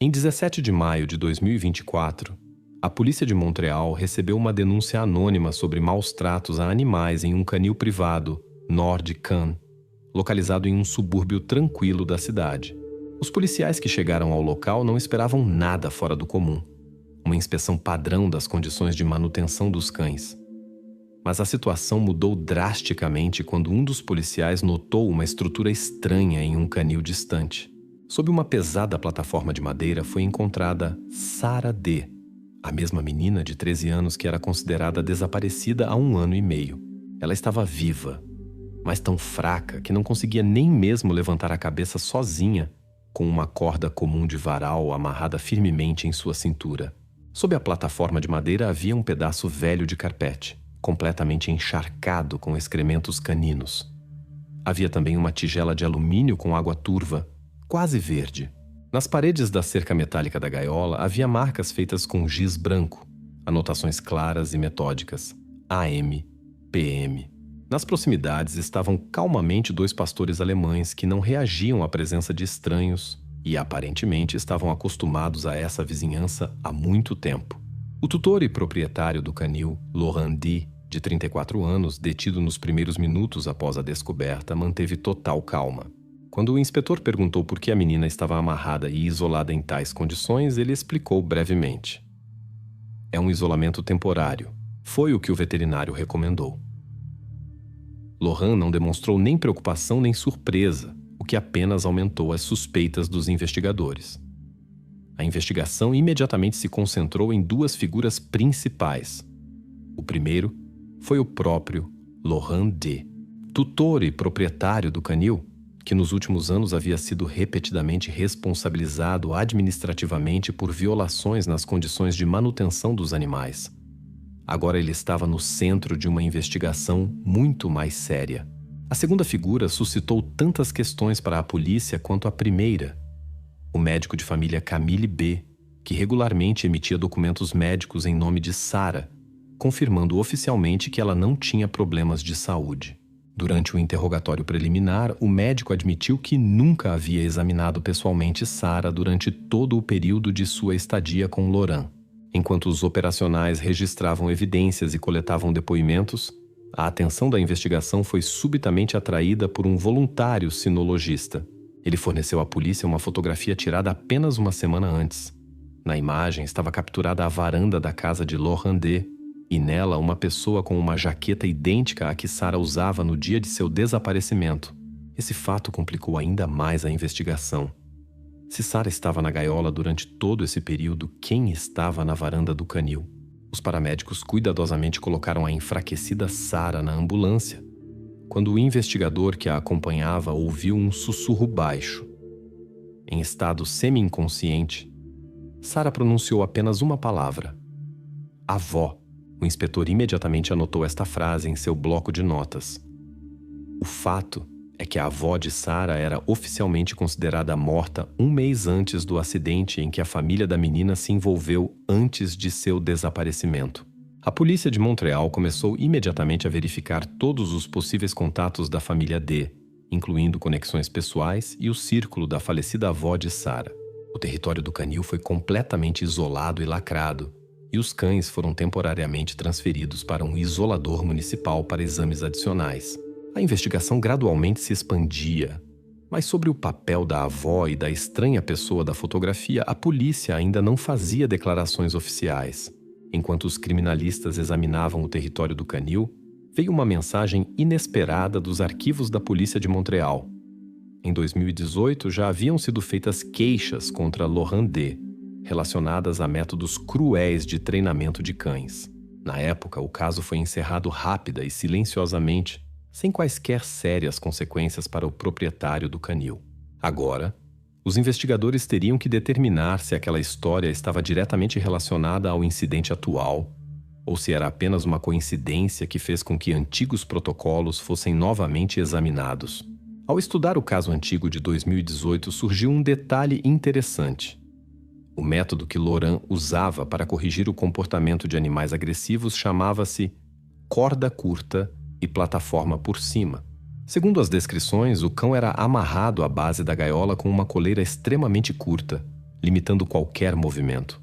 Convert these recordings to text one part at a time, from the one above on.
Em 17 de maio de 2024, a polícia de Montreal recebeu uma denúncia anônima sobre maus tratos a animais em um canil privado, Nord Can, localizado em um subúrbio tranquilo da cidade. Os policiais que chegaram ao local não esperavam nada fora do comum, uma inspeção padrão das condições de manutenção dos cães. Mas a situação mudou drasticamente quando um dos policiais notou uma estrutura estranha em um canil distante. Sob uma pesada plataforma de madeira foi encontrada Sarah D., a mesma menina de 13 anos que era considerada desaparecida há 1 ano e meio. Ela estava viva, mas tão fraca que não conseguia nem mesmo levantar a cabeça sozinha, com uma corda comum de varal amarrada firmemente em sua cintura. Sob a plataforma de madeira havia um pedaço velho de carpete, completamente encharcado com excrementos caninos. Havia também uma tigela de alumínio com água turva, quase verde. Nas paredes da cerca metálica da gaiola havia marcas feitas com giz branco, anotações claras e metódicas, AM, PM. Nas proximidades estavam calmamente 2 pastores alemães que não reagiam à presença de estranhos e aparentemente estavam acostumados a essa vizinhança há muito tempo. O tutor e proprietário do canil, Laurent D., de 34 anos, detido nos primeiros minutos após a descoberta, manteve total calma. Quando o inspetor perguntou por que a menina estava amarrada e isolada em tais condições, ele explicou brevemente. É um isolamento temporário. Foi o que o veterinário recomendou. Laurent não demonstrou nem preocupação nem surpresa, o que apenas aumentou as suspeitas dos investigadores. A investigação imediatamente se concentrou em 2 figuras principais. O primeiro foi o próprio Laurent D., tutor e proprietário do canil, que nos últimos anos havia sido repetidamente responsabilizado administrativamente por violações nas condições de manutenção dos animais. Agora ele estava no centro de uma investigação muito mais séria. A segunda figura suscitou tantas questões para a polícia quanto a primeira. O médico de família Camille B., que regularmente emitia documentos médicos em nome de Sarah, confirmando oficialmente que ela não tinha problemas de saúde. Durante o interrogatório preliminar, o médico admitiu que nunca havia examinado pessoalmente Sarah durante todo o período de sua estadia com Laurent. Enquanto os operacionais registravam evidências e coletavam depoimentos, a atenção da investigação foi subitamente atraída por um voluntário sinologista. Ele forneceu à polícia uma fotografia tirada apenas 1 semana antes. Na imagem estava capturada a varanda da casa de Laurent D., e nela uma pessoa com uma jaqueta idêntica à que Sarah usava no dia de seu desaparecimento. Esse fato complicou ainda mais a investigação. Se Sarah estava na gaiola durante todo esse período, quem estava na varanda do canil? Os paramédicos cuidadosamente colocaram a enfraquecida Sarah na ambulância, quando o investigador que a acompanhava ouviu um sussurro baixo. Em estado semi-inconsciente, Sarah pronunciou apenas uma palavra: avó. O inspetor imediatamente anotou esta frase em seu bloco de notas. O fato é que a avó de Sarah era oficialmente considerada morta 1 mês antes do acidente em que a família da menina se envolveu antes de seu desaparecimento. A polícia de Montreal começou imediatamente a verificar todos os possíveis contatos da família D., incluindo conexões pessoais e o círculo da falecida avó de Sarah. O território do canil foi completamente isolado e lacrado, e os cães foram temporariamente transferidos para um isolador municipal para exames adicionais. A investigação gradualmente se expandia, mas sobre o papel da avó e da estranha pessoa da fotografia, a polícia ainda não fazia declarações oficiais. Enquanto os criminalistas examinavam o território do canil, veio uma mensagem inesperada dos arquivos da polícia de Montreal. Em 2018, já haviam sido feitas queixas contra Laurent D., relacionadas a métodos cruéis de treinamento de cães. Na época, o caso foi encerrado rápida e silenciosamente, sem quaisquer sérias consequências para o proprietário do canil. Agora, os investigadores teriam que determinar se aquela história estava diretamente relacionada ao incidente atual ou se era apenas uma coincidência que fez com que antigos protocolos fossem novamente examinados. Ao estudar o caso antigo de 2018, surgiu um detalhe interessante. O método que Laurent usava para corrigir o comportamento de animais agressivos chamava-se corda curta e plataforma por cima. Segundo as descrições, o cão era amarrado à base da gaiola com uma coleira extremamente curta, limitando qualquer movimento.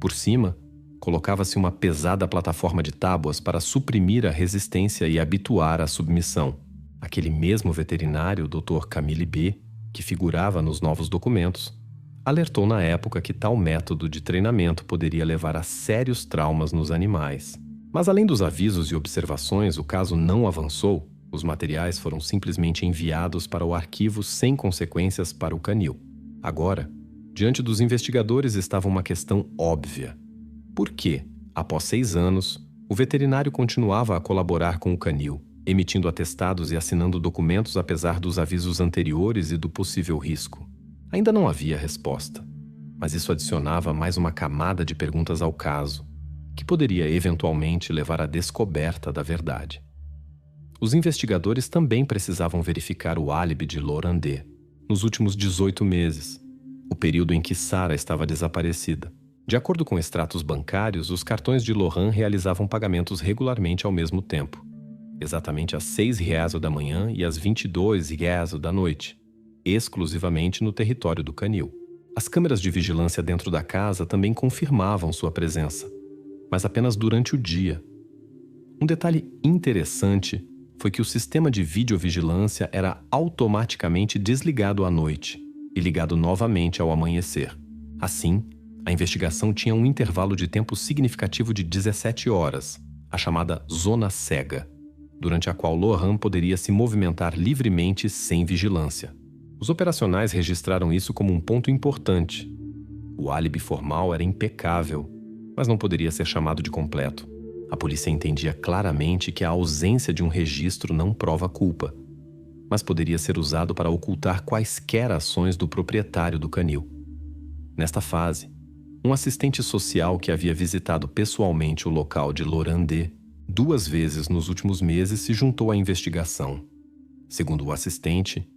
Por cima, colocava-se uma pesada plataforma de tábuas para suprimir a resistência e habituar à submissão. Aquele mesmo veterinário, o Dr. Camille B., que figurava nos novos documentos, alertou na época que tal método de treinamento poderia levar a sérios traumas nos animais. Mas além dos avisos e observações, o caso não avançou. Os materiais foram simplesmente enviados para o arquivo sem consequências para o canil. Agora, diante dos investigadores estava uma questão óbvia. Por que, após 6 anos, o veterinário continuava a colaborar com o canil, emitindo atestados e assinando documentos apesar dos avisos anteriores e do possível risco? Ainda não havia resposta, mas isso adicionava mais uma camada de perguntas ao caso, que poderia eventualmente levar à descoberta da verdade. Os investigadores também precisavam verificar o álibi de Laurent D. nos últimos 18 meses, o período em que Sarah estava desaparecida. De acordo com extratos bancários, os cartões de Laurent realizavam pagamentos regularmente ao mesmo tempo, exatamente às 6h da manhã e às 22h da noite, exclusivamente no território do canil. As câmeras de vigilância dentro da casa também confirmavam sua presença, mas apenas durante o dia. Um detalhe interessante foi que o sistema de videovigilância era automaticamente desligado à noite e ligado novamente ao amanhecer. Assim, a investigação tinha um intervalo de tempo significativo de 17 horas, a chamada zona cega, durante a qual Laurent poderia se movimentar livremente sem vigilância. Os operacionais registraram isso como um ponto importante. O álibi formal era impecável, mas não poderia ser chamado de completo. A polícia entendia claramente que a ausência de um registro não prova culpa, mas poderia ser usado para ocultar quaisquer ações do proprietário do canil. Nesta fase, um assistente social que havia visitado pessoalmente o local de Laurent D. 2 vezes nos últimos meses se juntou à investigação. Segundo o assistente,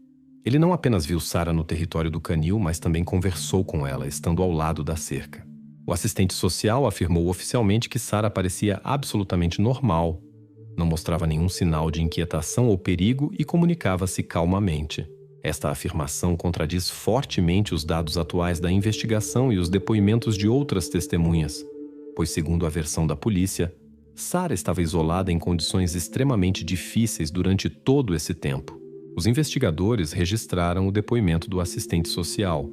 ele não apenas viu Sarah no território do canil, mas também conversou com ela, estando ao lado da cerca. O assistente social afirmou oficialmente que Sarah parecia absolutamente normal, não mostrava nenhum sinal de inquietação ou perigo e comunicava-se calmamente. Esta afirmação contradiz fortemente os dados atuais da investigação e os depoimentos de outras testemunhas, pois, segundo a versão da polícia, Sarah estava isolada em condições extremamente difíceis durante todo esse tempo. Os investigadores registraram o depoimento do assistente social,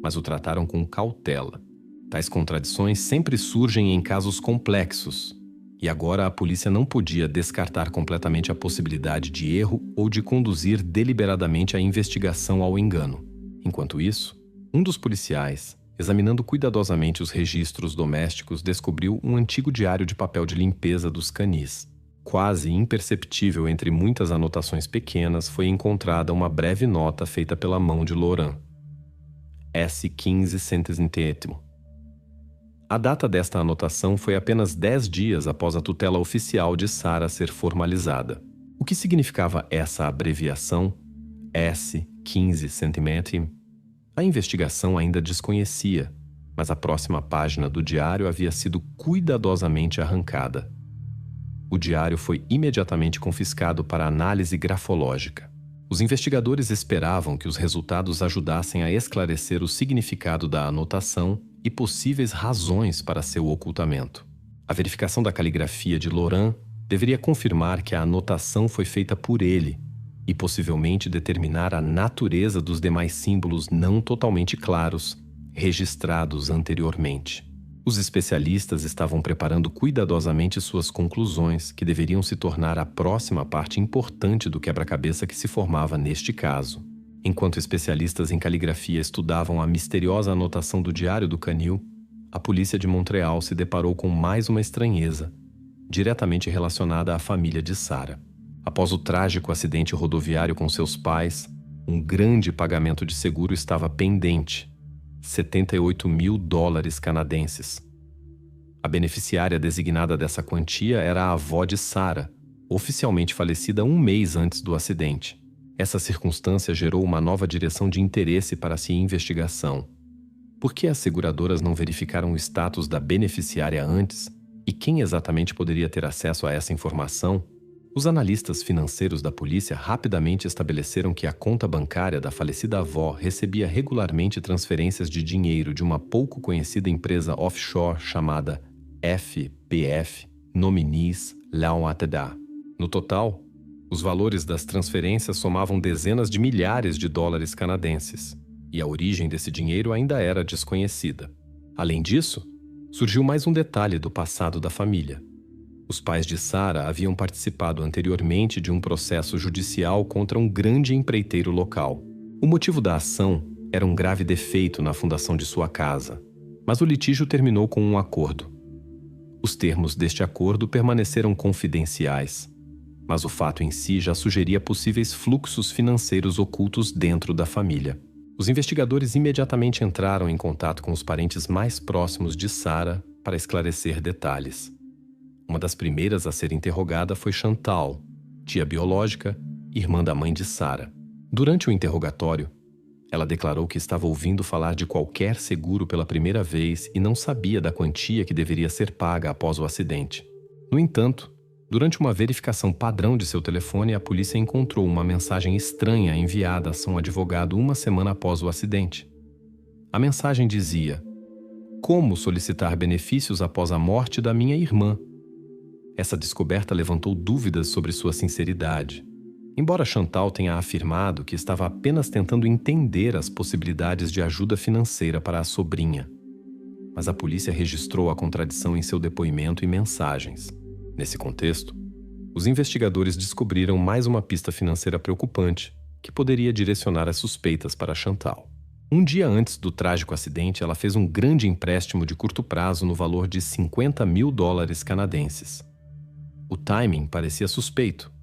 mas o trataram com cautela. Tais contradições sempre surgem em casos complexos, e agora a polícia não podia descartar completamente a possibilidade de erro ou de conduzir deliberadamente a investigação ao engano. Enquanto isso, um dos policiais, examinando cuidadosamente os registros domésticos, descobriu um antigo diário de papel de limpeza dos canis. Quase imperceptível entre muitas anotações pequenas, foi encontrada uma breve nota feita pela mão de Laurent. S15 centésimo. A data desta anotação foi apenas 10 dias após a tutela oficial de Sarah ser formalizada. O que significava essa abreviação, S15 centímetros? A investigação ainda desconhecia, mas a próxima página do diário havia sido cuidadosamente arrancada. O diário foi imediatamente confiscado para análise grafológica. Os investigadores esperavam que os resultados ajudassem a esclarecer o significado da anotação e possíveis razões para seu ocultamento. A verificação da caligrafia de Laurent deveria confirmar que a anotação foi feita por ele e possivelmente determinar a natureza dos demais símbolos não totalmente claros registrados anteriormente. Os especialistas estavam preparando cuidadosamente suas conclusões, que deveriam se tornar a próxima parte importante do quebra-cabeça que se formava neste caso. Enquanto especialistas em caligrafia estudavam a misteriosa anotação do diário do canil, a polícia de Montreal se deparou com mais uma estranheza, diretamente relacionada à família de Sarah. Após o trágico acidente rodoviário com seus pais, um grande pagamento de seguro estava pendente, $78 mil canadenses. A beneficiária designada dessa quantia era a avó de Sarah, oficialmente falecida 1 mês antes do acidente. Essa circunstância gerou uma nova direção de interesse para a investigação. Por que as seguradoras não verificaram o status da beneficiária antes? E quem exatamente poderia ter acesso a essa informação? Os analistas financeiros da polícia rapidamente estabeleceram que a conta bancária da falecida avó recebia regularmente transferências de dinheiro de uma pouco conhecida empresa offshore chamada FBF Nominees Ltd. No total, os valores das transferências somavam dezenas de milhares de dólares canadenses, e a origem desse dinheiro ainda era desconhecida. Além disso, surgiu mais um detalhe do passado da família. Os pais de Sarah haviam participado anteriormente de um processo judicial contra um grande empreiteiro local. O motivo da ação era um grave defeito na fundação de sua casa, mas o litígio terminou com um acordo. Os termos deste acordo permaneceram confidenciais, mas o fato em si já sugeria possíveis fluxos financeiros ocultos dentro da família. Os investigadores imediatamente entraram em contato com os parentes mais próximos de Sarah para esclarecer detalhes. Uma das primeiras a ser interrogada foi Chantal, tia biológica, irmã da mãe de Sarah. Durante o interrogatório, ela declarou que estava ouvindo falar de qualquer seguro pela primeira vez e não sabia da quantia que deveria ser paga após o acidente. No entanto, durante uma verificação padrão de seu telefone, a polícia encontrou uma mensagem estranha enviada a seu advogado uma semana após o acidente. A mensagem dizia: "Como solicitar benefícios após a morte da minha irmã?" Essa descoberta levantou dúvidas sobre sua sinceridade. Embora Chantal tenha afirmado que estava apenas tentando entender as possibilidades de ajuda financeira para a sobrinha. Mas a polícia registrou a contradição em seu depoimento e mensagens. Nesse contexto, os investigadores descobriram mais uma pista financeira preocupante que poderia direcionar as suspeitas para Chantal. Um dia antes do trágico acidente, ela fez um grande empréstimo de curto prazo no valor de $50.000 canadenses. O timing parecia suspeito.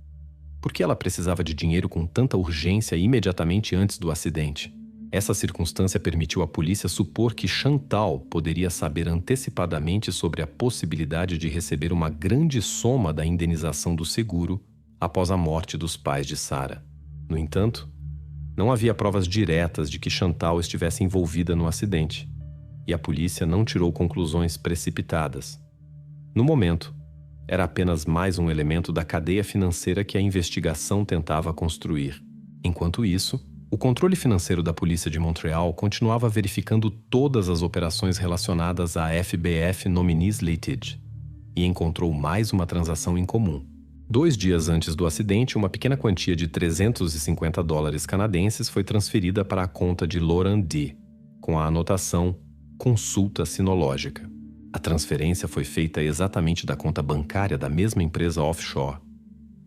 Por que ela precisava de dinheiro com tanta urgência imediatamente antes do acidente? Essa circunstância permitiu à polícia supor que Chantal poderia saber antecipadamente sobre a possibilidade de receber uma grande soma da indenização do seguro após a morte dos pais de Sarah. No entanto, não havia provas diretas de que Chantal estivesse envolvida no acidente, e a polícia não tirou conclusões precipitadas. No momento, era apenas mais um elemento da cadeia financeira que a investigação tentava construir. Enquanto isso, o controle financeiro da polícia de Montreal continuava verificando todas as operações relacionadas à FBF Nominees Ltd. e encontrou mais uma transação em comum. 2 dias antes do acidente, uma pequena quantia de $350 canadenses foi transferida para a conta de Laurent D., com a anotação "consulta sinológica". A transferência foi feita exatamente da conta bancária da mesma empresa offshore,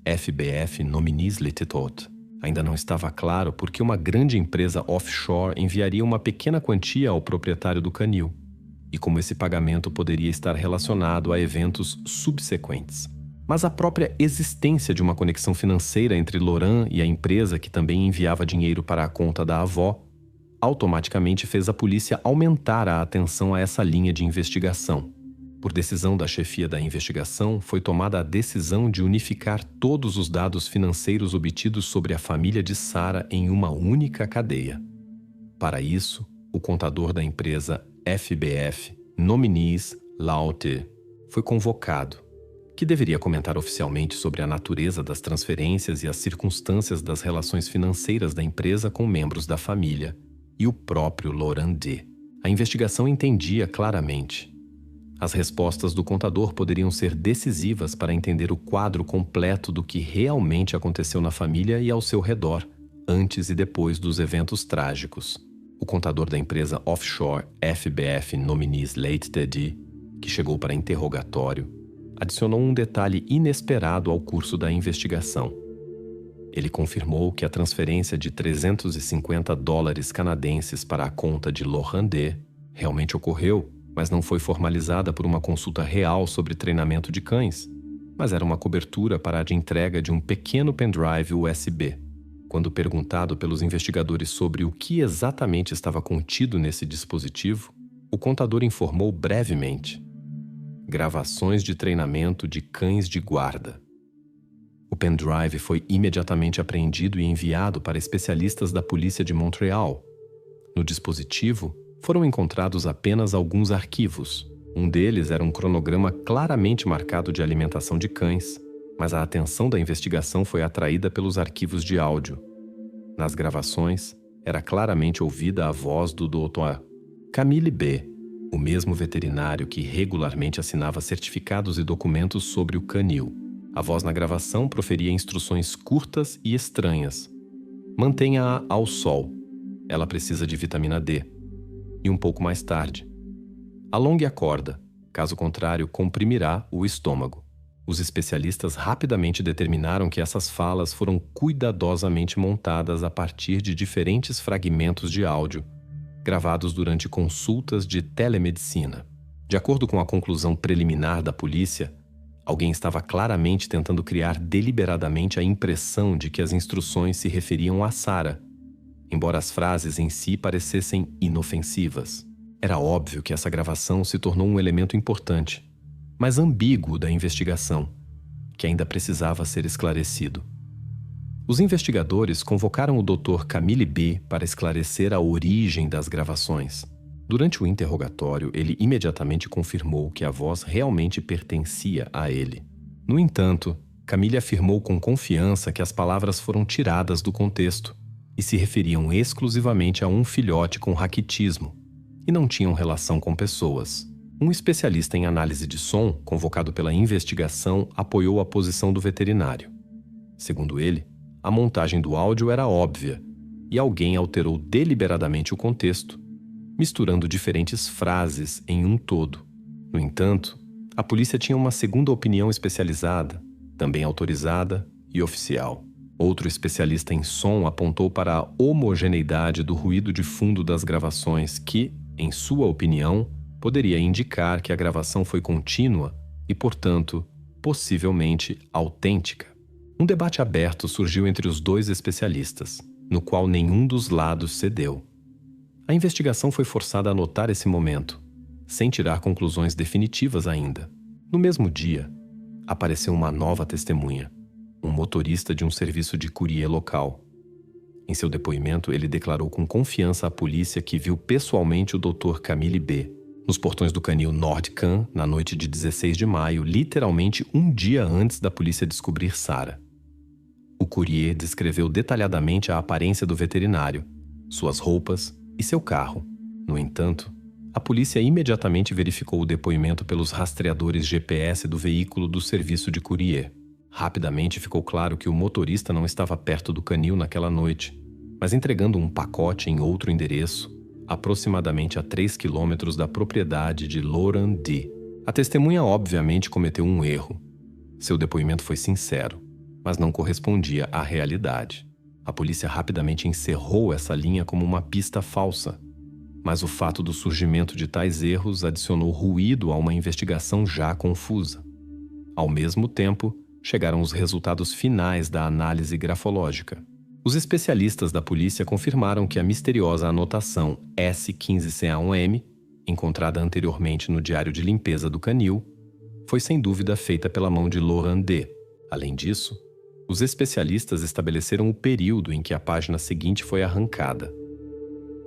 FBF Nominees Ltd. Ainda não estava claro por que uma grande empresa offshore enviaria uma pequena quantia ao proprietário do canil, e como esse pagamento poderia estar relacionado a eventos subsequentes. Mas a própria existência de uma conexão financeira entre Laurent e a empresa que também enviava dinheiro para a conta da avó automaticamente fez a polícia aumentar a atenção a essa linha de investigação. Por decisão da chefia da investigação, foi tomada a decisão de unificar todos os dados financeiros obtidos sobre a família de Sarah em uma única cadeia. Para isso, o contador da empresa FBF Nominees Ltd. foi convocado, que deveria comentar oficialmente sobre a natureza das transferências e as circunstâncias das relações financeiras da empresa com membros da família, e o próprio Laurent D. A investigação entendia claramente. As respostas do contador poderiam ser decisivas para entender o quadro completo do que realmente aconteceu na família e ao seu redor, antes e depois dos eventos trágicos. O contador da empresa offshore FBF Nominees Ltd., que chegou para interrogatório, adicionou um detalhe inesperado ao curso da investigação. Ele confirmou que a transferência de $350 canadenses para a conta de Laurent D. realmente ocorreu, mas não foi formalizada por uma consulta real sobre treinamento de cães, mas era uma cobertura para a entrega de um pequeno pendrive USB. Quando perguntado pelos investigadores sobre o que exatamente estava contido nesse dispositivo, o contador informou brevemente: gravações de treinamento de cães de guarda. O pendrive foi imediatamente apreendido e enviado para especialistas da polícia de Montreal. No dispositivo, foram encontrados apenas alguns arquivos. Um deles era um cronograma claramente marcado de alimentação de cães, Mas a atenção da investigação foi atraída pelos arquivos de áudio. Nas gravações, era claramente ouvida a voz do Dr. Camille B., o mesmo veterinário que regularmente assinava certificados e documentos sobre o canil. A voz na gravação proferia instruções curtas e estranhas. Mantenha-a ao sol. Ela precisa de vitamina D. E um pouco mais tarde. Alongue a corda. Caso contrário, comprimirá o estômago. Os especialistas rapidamente determinaram que essas falas foram cuidadosamente montadas a partir de diferentes fragmentos de áudio, gravados durante consultas de telemedicina. De acordo com a conclusão preliminar da polícia, alguém estava claramente tentando criar deliberadamente a impressão de que as instruções se referiam a Sarah, embora as frases em si parecessem inofensivas. Era óbvio que essa gravação se tornou um elemento importante, mas ambíguo da investigação, que ainda precisava ser esclarecido. Os investigadores convocaram o Dr. Camille B. para esclarecer a origem das gravações. Durante o interrogatório, ele imediatamente confirmou que a voz realmente pertencia a ele. No entanto, Camille afirmou com confiança que as palavras foram tiradas do contexto e se referiam exclusivamente a um filhote com raquitismo e não tinham relação com pessoas. Um especialista em análise de som, convocado pela investigação, apoiou a posição do veterinário. Segundo ele, a montagem do áudio era óbvia e alguém alterou deliberadamente o contexto, misturando diferentes frases em um todo. No entanto, a polícia tinha uma segunda opinião especializada, também autorizada e oficial. Outro especialista em som apontou para a homogeneidade do ruído de fundo das gravações que, em sua opinião, poderia indicar que a gravação foi contínua e, portanto, possivelmente autêntica. Um debate aberto surgiu entre os dois especialistas, no qual nenhum dos lados cedeu. A investigação foi forçada a notar esse momento, sem tirar conclusões definitivas ainda. No mesmo dia, apareceu uma nova testemunha, um motorista de um serviço de courrier local. Em seu depoimento, ele declarou com confiança à polícia que viu pessoalmente o Dr. Camille B. nos portões do canil Nord-Can na noite de 16 de maio, literalmente um dia antes da polícia descobrir Sarah. O courrier descreveu detalhadamente a aparência do veterinário, suas roupas e seu carro. No entanto, a polícia imediatamente verificou o depoimento pelos rastreadores GPS do veículo do serviço de courrier. Rapidamente ficou claro que o motorista não estava perto do canil naquela noite, mas entregando um pacote em outro endereço, aproximadamente a 3 quilômetros da propriedade de Lauren D. A testemunha obviamente cometeu um erro. Seu depoimento foi sincero, mas não correspondia à realidade. A polícia rapidamente encerrou essa linha como uma pista falsa, mas o fato do surgimento de tais erros adicionou ruído a uma investigação já confusa. Ao mesmo tempo, chegaram os resultados finais da análise grafológica. Os especialistas da polícia confirmaram que a misteriosa anotação S15CA1M, encontrada anteriormente no diário de limpeza do canil, foi sem dúvida feita pela mão de Lauren D. Além disso, os especialistas estabeleceram o período em que a página seguinte foi arrancada.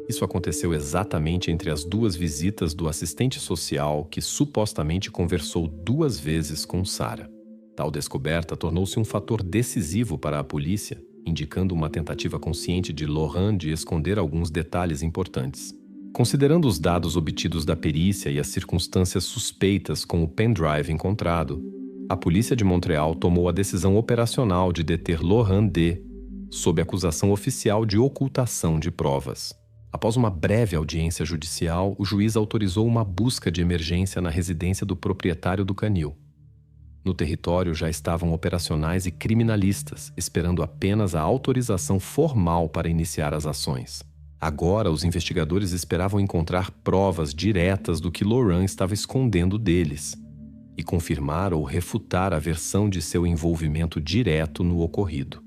Isso aconteceu exatamente entre as duas visitas do assistente social que supostamente conversou 2 vezes com Sarah. Tal descoberta tornou-se um fator decisivo para a polícia, indicando uma tentativa consciente de Lauren de esconder alguns detalhes importantes. Considerando os dados obtidos da perícia e as circunstâncias suspeitas com o pendrive encontrado, a polícia de Montreal tomou a decisão operacional de deter Lauren D. sob acusação oficial de ocultação de provas. Após uma breve audiência judicial, o juiz autorizou uma busca de emergência na residência do proprietário do canil. No território já estavam operacionais e criminalistas, esperando apenas a autorização formal para iniciar as ações. Agora, os investigadores esperavam encontrar provas diretas do que Lauren estava escondendo deles e confirmar ou refutar a versão de seu envolvimento direto no ocorrido.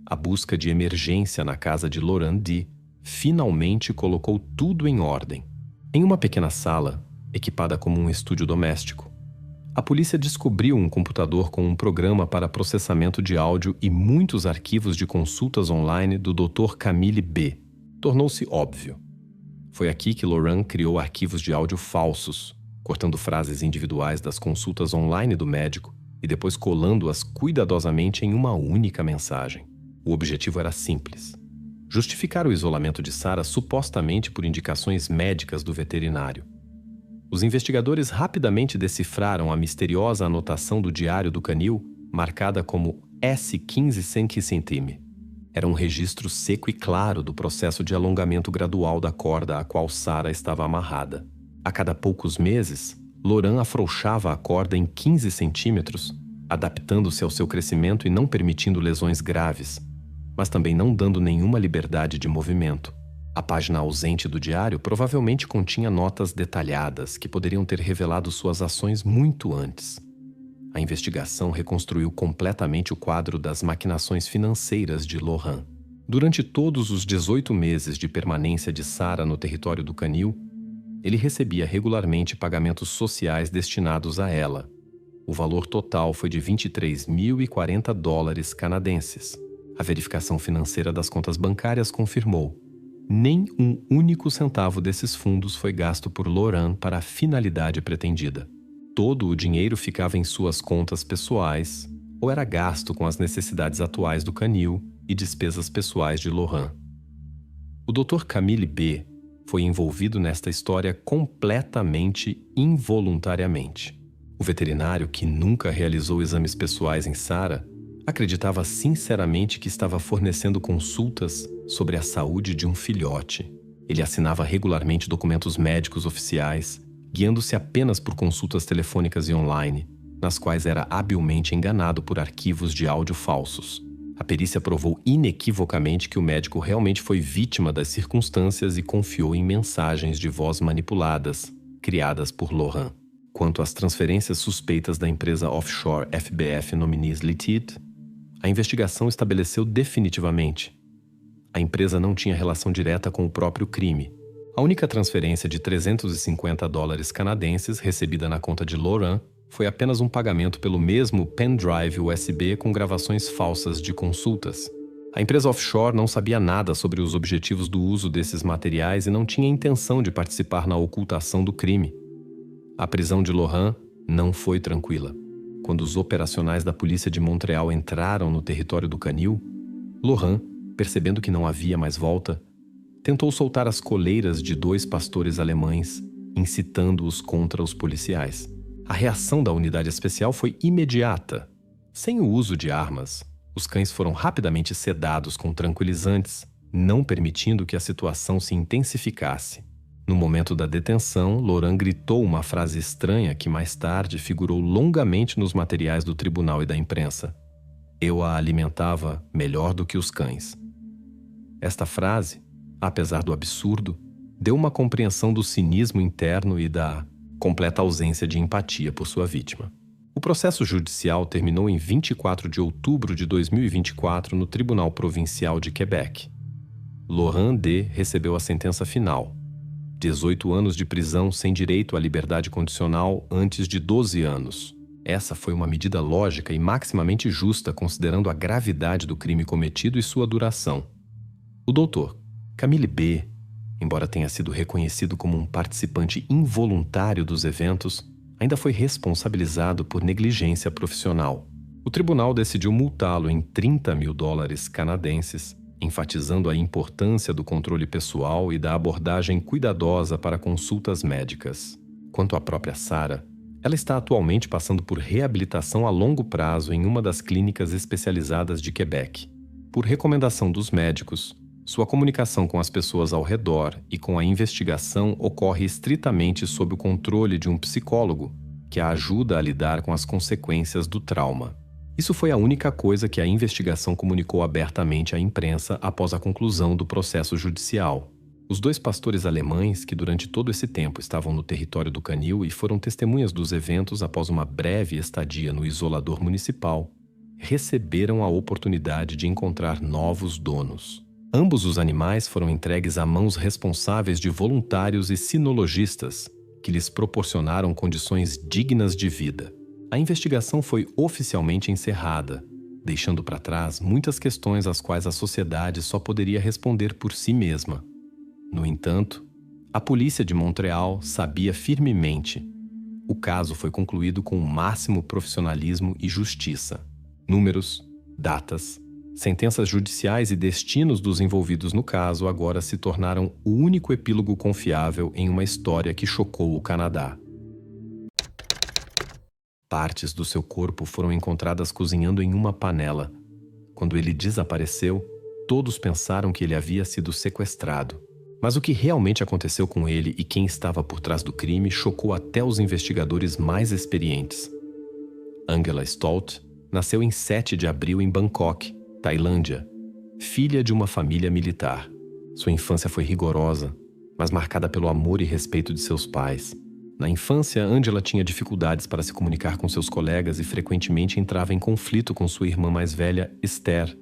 A busca de emergência na casa de Lauren D. finalmente colocou tudo em ordem. Em uma pequena sala, equipada como um estúdio doméstico, a polícia descobriu um computador com um programa para processamento de áudio e muitos arquivos de consultas online do Dr. Camille B. Tornou-se óbvio. Foi aqui que Lauren criou arquivos de áudio falsos, cortando frases individuais das consultas online do médico e depois colando-as cuidadosamente em uma única mensagem. O objetivo era simples: justificar o isolamento de Sarah supostamente por indicações médicas do veterinário. Os investigadores rapidamente decifraram a misteriosa anotação do diário do canil, marcada como S15 centime. Era um registro seco e claro do processo de alongamento gradual da corda a qual Sarah estava amarrada. A cada poucos meses, Laurent afrouxava a corda em 15 centímetros, adaptando-se ao seu crescimento e não permitindo lesões graves, mas também não dando nenhuma liberdade de movimento. A página ausente do diário provavelmente continha notas detalhadas que poderiam ter revelado suas ações muito antes. A investigação reconstruiu completamente o quadro das maquinações financeiras de Laurent. Durante todos os 18 meses de permanência de Sarah no território do canil, ele recebia regularmente pagamentos sociais destinados a ela. O valor total foi de $23.040 canadenses. A verificação financeira das contas bancárias confirmou: nem um único centavo desses fundos foi gasto por Laurent para a finalidade pretendida. Todo o dinheiro ficava em suas contas pessoais ou era gasto com as necessidades atuais do canil e despesas pessoais de Laurent. O Dr. Camille B. foi envolvido nesta história completamente involuntariamente. O veterinário, que nunca realizou exames pessoais em Sarah, acreditava sinceramente que estava fornecendo consultas sobre a saúde de um filhote. Ele assinava regularmente documentos médicos oficiais, guiando-se apenas por consultas telefônicas e online, nas quais era habilmente enganado por arquivos de áudio falsos. A perícia provou inequivocamente que o médico realmente foi vítima das circunstâncias e confiou em mensagens de voz manipuladas, criadas por Laurent. Quanto às transferências suspeitas da empresa offshore FBF Nominees Limited, a investigação estabeleceu definitivamente: a empresa não tinha relação direta com o próprio crime. A única transferência de $350 canadenses recebida na conta de Laurent foi apenas um pagamento pelo mesmo pendrive USB com gravações falsas de consultas. A empresa offshore não sabia nada sobre os objetivos do uso desses materiais e não tinha intenção de participar na ocultação do crime. A prisão de Laurent não foi tranquila. Quando os operacionais da polícia de Montreal entraram no território do canil, Laurent, percebendo que não havia mais volta, tentou soltar as coleiras de 2 pastores alemães, incitando-os contra os policiais. A reação da unidade especial foi imediata. Sem o uso de armas, os cães foram rapidamente sedados com tranquilizantes, não permitindo que a situação se intensificasse. No momento da detenção, Laurent gritou uma frase estranha que mais tarde figurou longamente nos materiais do tribunal e da imprensa: "Eu a alimentava melhor do que os cães." Esta frase, apesar do absurdo, deu uma compreensão do cinismo interno e da completa ausência de empatia por sua vítima. O processo judicial terminou em 24 de outubro de 2024 no Tribunal Provincial de Quebec. Laurent D. recebeu a sentença final: 18 anos de prisão sem direito à liberdade condicional antes de 12 anos. Essa foi uma medida lógica e maximamente justa considerando a gravidade do crime cometido e sua duração. O doutor Camille B., embora tenha sido reconhecido como um participante involuntário dos eventos, ainda foi responsabilizado por negligência profissional. O tribunal decidiu multá-lo em $30.000 canadenses, enfatizando a importância do controle pessoal e da abordagem cuidadosa para consultas médicas. Quanto à própria Sarah, ela está atualmente passando por reabilitação a longo prazo em uma das clínicas especializadas de Quebec. Por recomendação dos médicos, sua comunicação com as pessoas ao redor e com a investigação ocorre estritamente sob o controle de um psicólogo, que a ajuda a lidar com as consequências do trauma. Isso foi a única coisa que a investigação comunicou abertamente à imprensa após a conclusão do processo judicial. Os 2 pastores alemães, que durante todo esse tempo estavam no território do canil e foram testemunhas dos eventos após uma breve estadia no isolador municipal, receberam a oportunidade de encontrar novos donos. Ambos os animais foram entregues a mãos responsáveis de voluntários e sinologistas, que lhes proporcionaram condições dignas de vida. A investigação foi oficialmente encerrada, deixando para trás muitas questões às quais a sociedade só poderia responder por si mesma. No entanto, a polícia de Montreal sabia firmemente: O caso foi concluído com o máximo profissionalismo e justiça. Números, datas, sentenças judiciais e destinos dos envolvidos no caso agora se tornaram o único epílogo confiável em uma história que chocou o Canadá. Partes do seu corpo foram encontradas cozinhando em uma panela. Quando ele desapareceu, todos pensaram que ele havia sido sequestrado. Mas o que realmente aconteceu com ele e quem estava por trás do crime chocou até os investigadores mais experientes. Angela Stolt nasceu em 7 de abril em Bangkok, Tailândia, filha de uma família militar. Sua infância foi rigorosa, mas marcada pelo amor e respeito de seus pais. Na infância, Angela tinha dificuldades para se comunicar com seus colegas e frequentemente entrava em conflito com sua irmã mais velha, Esther,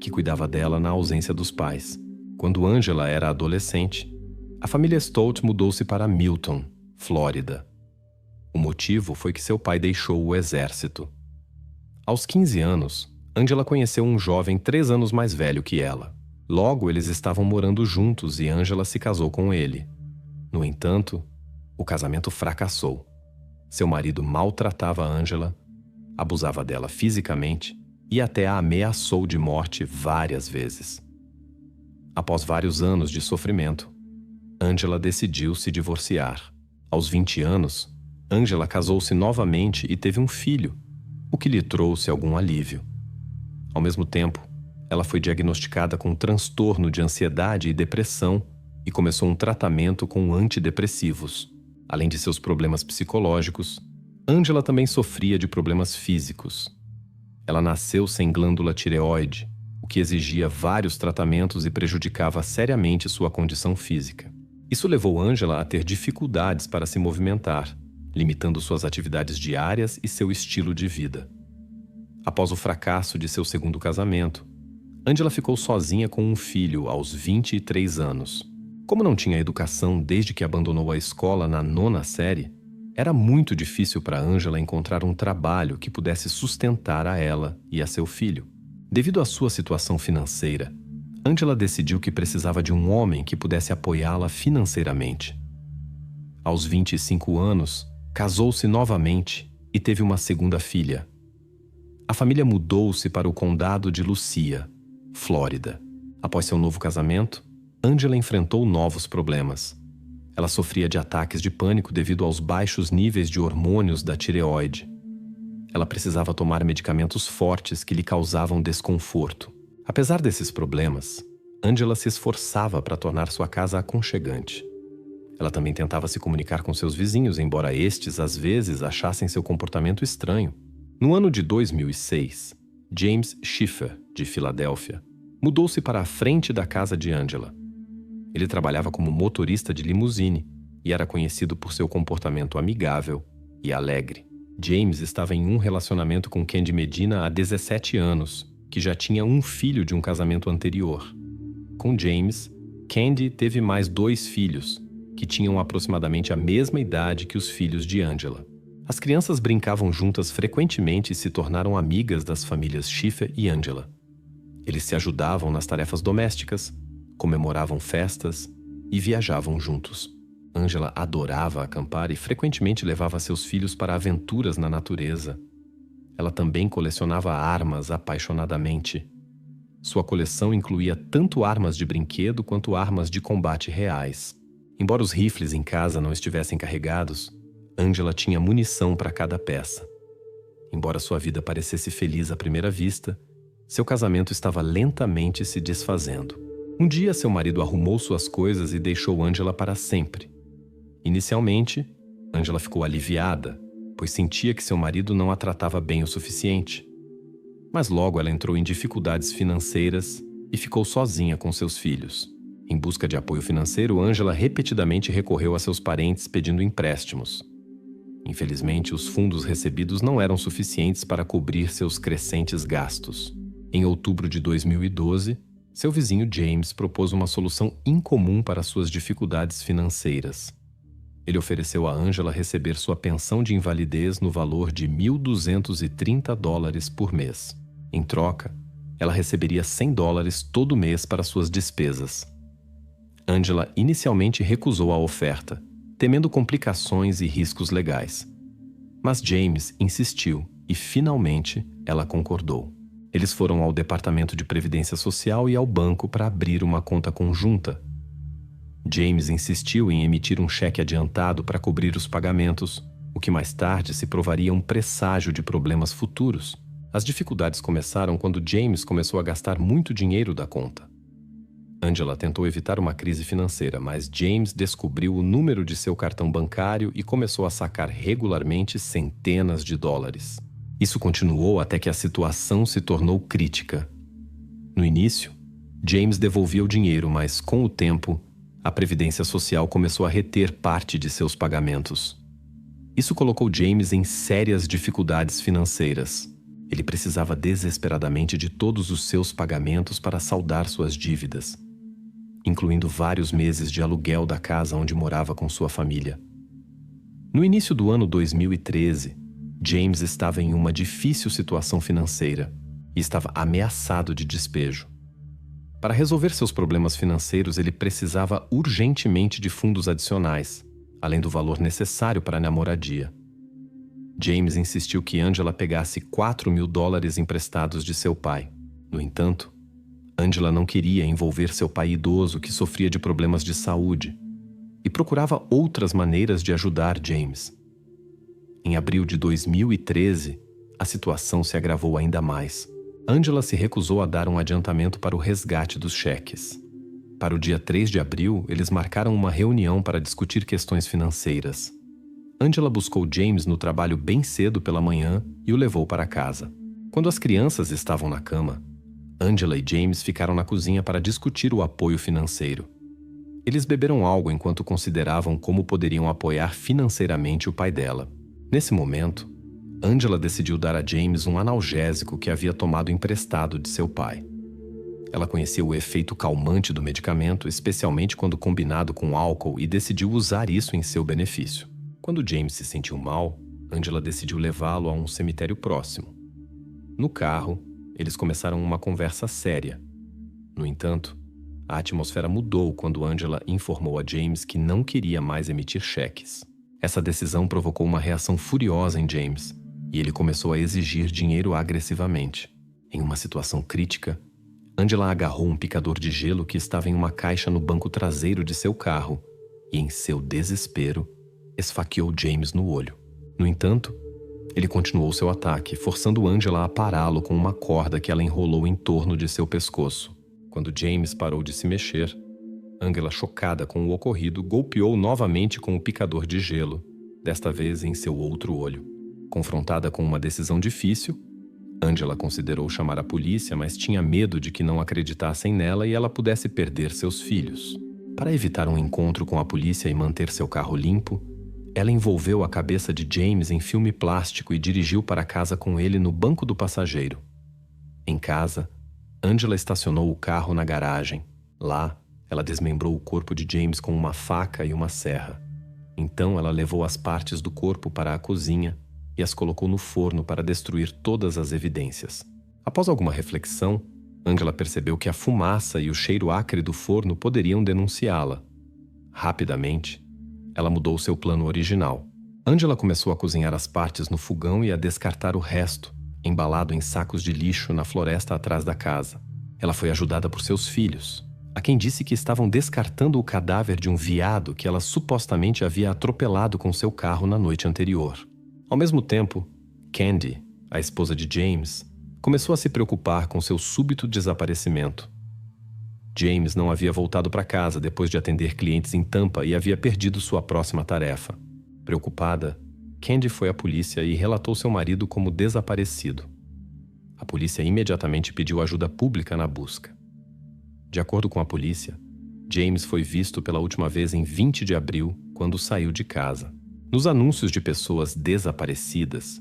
que cuidava dela na ausência dos pais. Quando Angela era adolescente, a família Stolt mudou-se para Milton, Flórida. O motivo foi que seu pai deixou o exército. Aos 15 anos, Angela conheceu um jovem 3 anos mais velho que ela. Logo, eles estavam morando juntos e Angela se casou com ele. No entanto, o casamento fracassou. Seu marido maltratava Angela, abusava dela fisicamente e até a ameaçou de morte várias vezes. Após vários anos de sofrimento, Angela decidiu se divorciar. Aos 20 anos, Angela casou-se novamente e teve um filho, o que lhe trouxe algum alívio. Ao mesmo tempo, ela foi diagnosticada com um transtorno de ansiedade e depressão e começou um tratamento com antidepressivos. Além de seus problemas psicológicos, Angela também sofria de problemas físicos. Ela nasceu sem glândula tireoide, o que exigia vários tratamentos e prejudicava seriamente sua condição física. Isso levou Angela a ter dificuldades para se movimentar, limitando suas atividades diárias e seu estilo de vida. Após o fracasso de seu segundo casamento, Angela ficou sozinha com um filho aos 23 anos. Como não tinha educação desde que abandonou a escola na 9ª série, era muito difícil para Angela encontrar um trabalho que pudesse sustentar a ela e a seu filho. Devido à sua situação financeira, Angela decidiu que precisava de um homem que pudesse apoiá-la financeiramente. Aos 25 anos, casou-se novamente e teve uma segunda filha. A família mudou-se para o condado de Lucia, Flórida. Após seu novo casamento, Angela enfrentou novos problemas. Ela sofria de ataques de pânico devido aos baixos níveis de hormônios da tireoide. Ela precisava tomar medicamentos fortes que lhe causavam desconforto. Apesar desses problemas, Angela se esforçava para tornar sua casa aconchegante. Ela também tentava se comunicar com seus vizinhos, embora estes, às vezes, achassem seu comportamento estranho. No ano de 2006, James Schiffer, de Filadélfia, mudou-se para a frente da casa de Angela. Ele trabalhava como motorista de limusine e era conhecido por seu comportamento amigável e alegre. James estava em um relacionamento com Candy Medina há 17 anos, que já tinha um filho de um casamento anterior. Com James, Candy teve mais 2 filhos, que tinham aproximadamente a mesma idade que os filhos de Angela. As crianças brincavam juntas frequentemente e se tornaram amigas das famílias Schiffer e Angela. Eles se ajudavam nas tarefas domésticas, comemoravam festas e viajavam juntos. Angela adorava acampar e frequentemente levava seus filhos para aventuras na natureza. Ela também colecionava armas apaixonadamente. Sua coleção incluía tanto armas de brinquedo quanto armas de combate reais. Embora os rifles em casa não estivessem carregados, Angela tinha munição para cada peça. Embora sua vida parecesse feliz à primeira vista, seu casamento estava lentamente se desfazendo. Um dia, seu marido arrumou suas coisas e deixou Angela para sempre. Inicialmente, Angela ficou aliviada, pois sentia que seu marido não a tratava bem o suficiente. Mas logo ela entrou em dificuldades financeiras e ficou sozinha com seus filhos. Em busca de apoio financeiro, Angela repetidamente recorreu a seus parentes pedindo empréstimos. Infelizmente, os fundos recebidos não eram suficientes para cobrir seus crescentes gastos. Em outubro de 2012, seu vizinho James propôs uma solução incomum para suas dificuldades financeiras. Ele ofereceu a Angela receber sua pensão de invalidez no valor de $1.230 por mês. Em troca, ela receberia $100 todo mês para suas despesas. Angela inicialmente recusou a oferta, temendo complicações e riscos legais. Mas James insistiu e, finalmente, ela concordou. Eles foram ao Departamento de Previdência Social e ao banco para abrir uma conta conjunta. James insistiu em emitir um cheque adiantado para cobrir os pagamentos, o que mais tarde se provaria um presságio de problemas futuros. As dificuldades começaram quando James começou a gastar muito dinheiro da conta. Angela tentou evitar uma crise financeira, mas James descobriu o número de seu cartão bancário e começou a sacar regularmente centenas de dólares. Isso continuou até que a situação se tornou crítica. No início, James devolvia o dinheiro, mas com o tempo, a Previdência Social começou a reter parte de seus pagamentos. Isso colocou James em sérias dificuldades financeiras. Ele precisava desesperadamente de todos os seus pagamentos para saldar suas dívidas, incluindo vários meses de aluguel da casa onde morava com sua família. No início do ano 2013, James estava em uma difícil situação financeira e estava ameaçado de despejo. Para resolver seus problemas financeiros, ele precisava urgentemente de fundos adicionais, além do valor necessário para a moradia. James insistiu que Angela pegasse $4.000 emprestados de seu pai. No entanto, Angela não queria envolver seu pai idoso que sofria de problemas de saúde e procurava outras maneiras de ajudar James. Em abril de 2013, a situação se agravou ainda mais. Angela se recusou a dar um adiantamento para o resgate dos cheques. Para o dia 3 de abril, eles marcaram uma reunião para discutir questões financeiras. Angela buscou James no trabalho bem cedo pela manhã e o levou para casa. Quando as crianças estavam na cama, Angela e James ficaram na cozinha para discutir o apoio financeiro. Eles beberam algo enquanto consideravam como poderiam apoiar financeiramente o pai dela. Nesse momento, Angela decidiu dar a James um analgésico que havia tomado emprestado de seu pai. Ela conhecia o efeito calmante do medicamento, especialmente quando combinado com álcool, e decidiu usar isso em seu benefício. Quando James se sentiu mal, Angela decidiu levá-lo a um cemitério próximo. No carro, eles começaram uma conversa séria. No entanto, a atmosfera mudou quando Angela informou a James que não queria mais emitir cheques. Essa decisão provocou uma reação furiosa em James, e ele começou a exigir dinheiro agressivamente. Em uma situação crítica, Angela agarrou um picador de gelo que estava em uma caixa no banco traseiro de seu carro e, em seu desespero, esfaqueou James no olho. No entanto, ele continuou seu ataque, forçando Angela a pará-lo com uma corda que ela enrolou em torno de seu pescoço. Quando James parou de se mexer, Angela, chocada com o ocorrido, golpeou novamente com o picador de gelo, desta vez em seu outro olho. Confrontada com uma decisão difícil, Angela considerou chamar a polícia, mas tinha medo de que não acreditassem nela e ela pudesse perder seus filhos. Para evitar um encontro com a polícia e manter seu carro limpo, ela envolveu a cabeça de James em filme plástico e dirigiu para casa com ele no banco do passageiro. Em casa, Angela estacionou o carro na garagem. Lá, ela desmembrou o corpo de James com uma faca e uma serra. Então, ela levou as partes do corpo para a cozinha e as colocou no forno para destruir todas as evidências. Após alguma reflexão, Angela percebeu que a fumaça e o cheiro acre do forno poderiam denunciá-la. Rapidamente, ela mudou seu plano original. Angela começou a cozinhar as partes no fogão e a descartar o resto, embalado em sacos de lixo na floresta atrás da casa. Ela foi ajudada por seus filhos, a quem disse que estavam descartando o cadáver de um veado que ela supostamente havia atropelado com seu carro na noite anterior. Ao mesmo tempo, Candy, a esposa de James, começou a se preocupar com seu súbito desaparecimento. James não havia voltado para casa depois de atender clientes em Tampa e havia perdido sua próxima tarefa. Preocupada, Candy foi à polícia e relatou seu marido como desaparecido. A polícia imediatamente pediu ajuda pública na busca. De acordo com a polícia, James foi visto pela última vez em 20 de abril, quando saiu de casa. Nos anúncios de pessoas desaparecidas,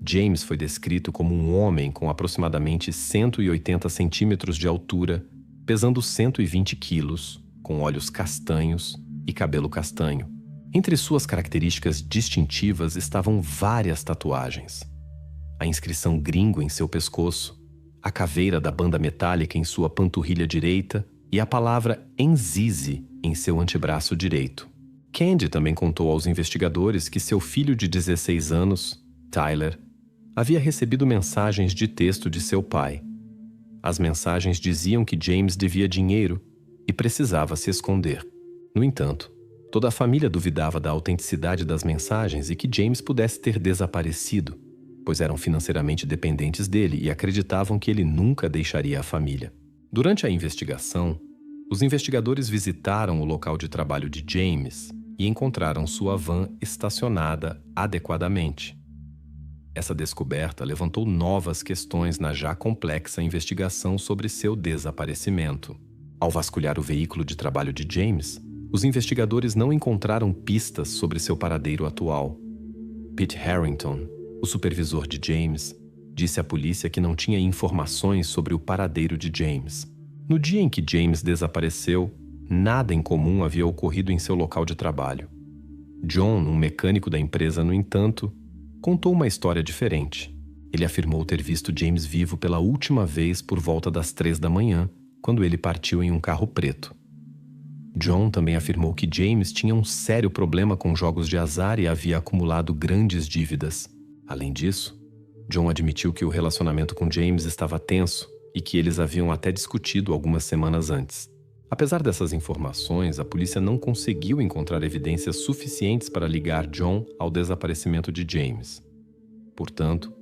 James foi descrito como um homem com aproximadamente 180 centímetros de altura, pesando 120 quilos, com olhos castanhos e cabelo castanho. Entre suas características distintivas estavam várias tatuagens. A inscrição gringo em seu pescoço, a caveira da banda metálica em sua panturrilha direita e a palavra Enzize em seu antebraço direito. Candy também contou aos investigadores que seu filho de 16 anos, Tyler, havia recebido mensagens de texto de seu pai. As mensagens diziam que James devia dinheiro e precisava se esconder. No entanto, toda a família duvidava da autenticidade das mensagens e que James pudesse ter desaparecido, pois eram financeiramente dependentes dele e acreditavam que ele nunca deixaria a família. Durante a investigação, os investigadores visitaram o local de trabalho de James e encontraram sua van estacionada adequadamente. Essa descoberta levantou novas questões na já complexa investigação sobre seu desaparecimento. Ao vasculhar o veículo de trabalho de James, os investigadores não encontraram pistas sobre seu paradeiro atual. Pete Harrington, o supervisor de James, disse à polícia que não tinha informações sobre o paradeiro de James. No dia em que James desapareceu, nada incomum havia ocorrido em seu local de trabalho. John, um mecânico da empresa, no entanto, contou uma história diferente. Ele afirmou ter visto James vivo pela última vez por volta das 3 da manhã, quando ele partiu em um carro preto. John também afirmou que James tinha um sério problema com jogos de azar e havia acumulado grandes dívidas. Além disso, John admitiu que o relacionamento com James estava tenso e que eles haviam até discutido algumas semanas antes. Apesar dessas informações, a polícia não conseguiu encontrar evidências suficientes para ligar John ao desaparecimento de James. Portanto,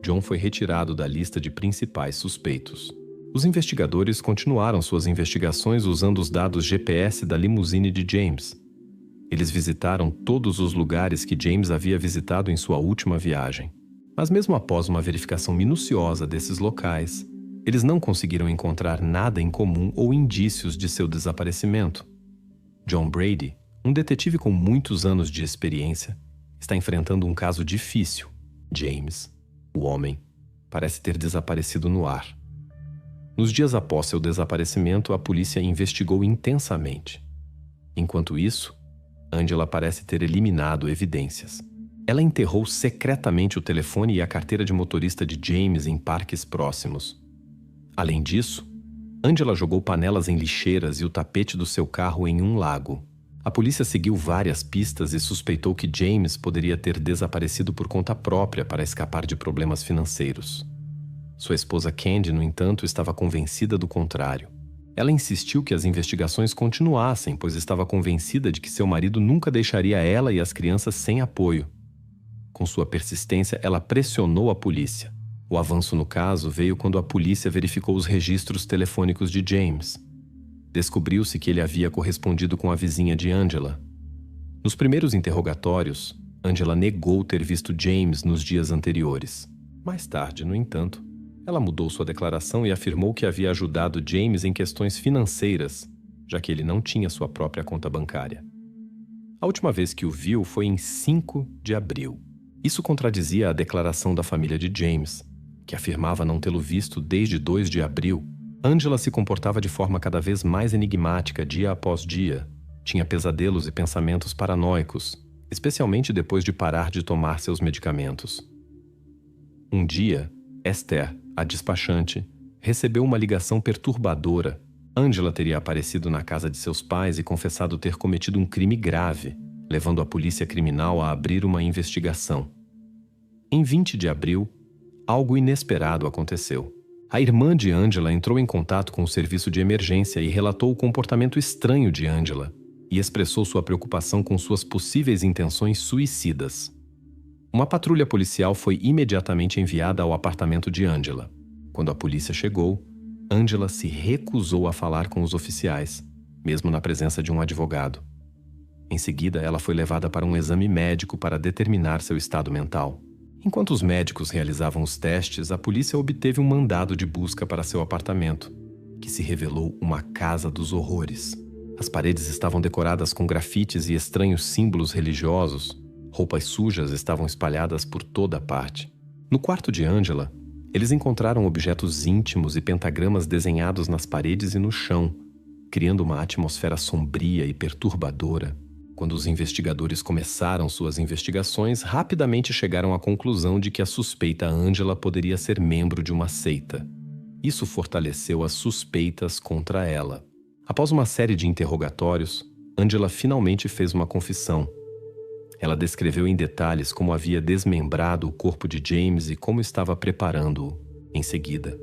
John foi retirado da lista de principais suspeitos. Os investigadores continuaram suas investigações usando os dados GPS da limusine de James. Eles visitaram todos os lugares que James havia visitado em sua última viagem. Mas mesmo após uma verificação minuciosa desses locais, eles não conseguiram encontrar nada em comum ou indícios de seu desaparecimento. John Brady, um detetive com muitos anos de experiência, está enfrentando um caso difícil. James, o homem, parece ter desaparecido no ar. Nos dias após seu desaparecimento, a polícia investigou intensamente. Enquanto isso, Angela parece ter eliminado evidências. Ela enterrou secretamente o telefone e a carteira de motorista de James em parques próximos. Além disso, Angela jogou panelas em lixeiras e o tapete do seu carro em um lago. A polícia seguiu várias pistas e suspeitou que James poderia ter desaparecido por conta própria para escapar de problemas financeiros. Sua esposa Candy, no entanto, estava convencida do contrário. Ela insistiu que as investigações continuassem, pois estava convencida de que seu marido nunca deixaria ela e as crianças sem apoio. Com sua persistência, ela pressionou a polícia. O avanço no caso veio quando a polícia verificou os registros telefônicos de James. Descobriu-se que ele havia correspondido com a vizinha de Angela. Nos primeiros interrogatórios, Angela negou ter visto James nos dias anteriores. Mais tarde, no entanto, ela mudou sua declaração e afirmou que havia ajudado James em questões financeiras, já que ele não tinha sua própria conta bancária. A última vez que o viu foi em 5 de abril. Isso contradizia a declaração da família de James, que afirmava não tê-lo visto desde 2 de abril. Angela se comportava de forma cada vez mais enigmática dia após dia. Tinha pesadelos e pensamentos paranoicos, especialmente depois de parar de tomar seus medicamentos. Um dia, Esther, a despachante, recebeu uma ligação perturbadora. Angela teria aparecido na casa de seus pais e confessado ter cometido um crime grave, levando a polícia criminal a abrir uma investigação. Em 20 de abril, algo inesperado aconteceu. A irmã de Angela entrou em contato com o serviço de emergência e relatou o comportamento estranho de Angela e expressou sua preocupação com suas possíveis intenções suicidas. Uma patrulha policial foi imediatamente enviada ao apartamento de Angela. Quando a polícia chegou, Angela se recusou a falar com os oficiais, mesmo na presença de um advogado. Em seguida, ela foi levada para um exame médico para determinar seu estado mental. Enquanto os médicos realizavam os testes, a polícia obteve um mandado de busca para seu apartamento, que se revelou uma casa dos horrores. As paredes estavam decoradas com grafites e estranhos símbolos religiosos. Roupas sujas estavam espalhadas por toda a parte. No quarto de Angela, eles encontraram objetos íntimos e pentagramas desenhados nas paredes e no chão, criando uma atmosfera sombria e perturbadora. Quando os investigadores começaram suas investigações, rapidamente chegaram à conclusão de que a suspeita Angela poderia ser membro de uma seita. Isso fortaleceu as suspeitas contra ela. Após uma série de interrogatórios, Angela finalmente fez uma confissão. Ela descreveu em detalhes como havia desmembrado o corpo de James e como estava preparando-o. Em seguida,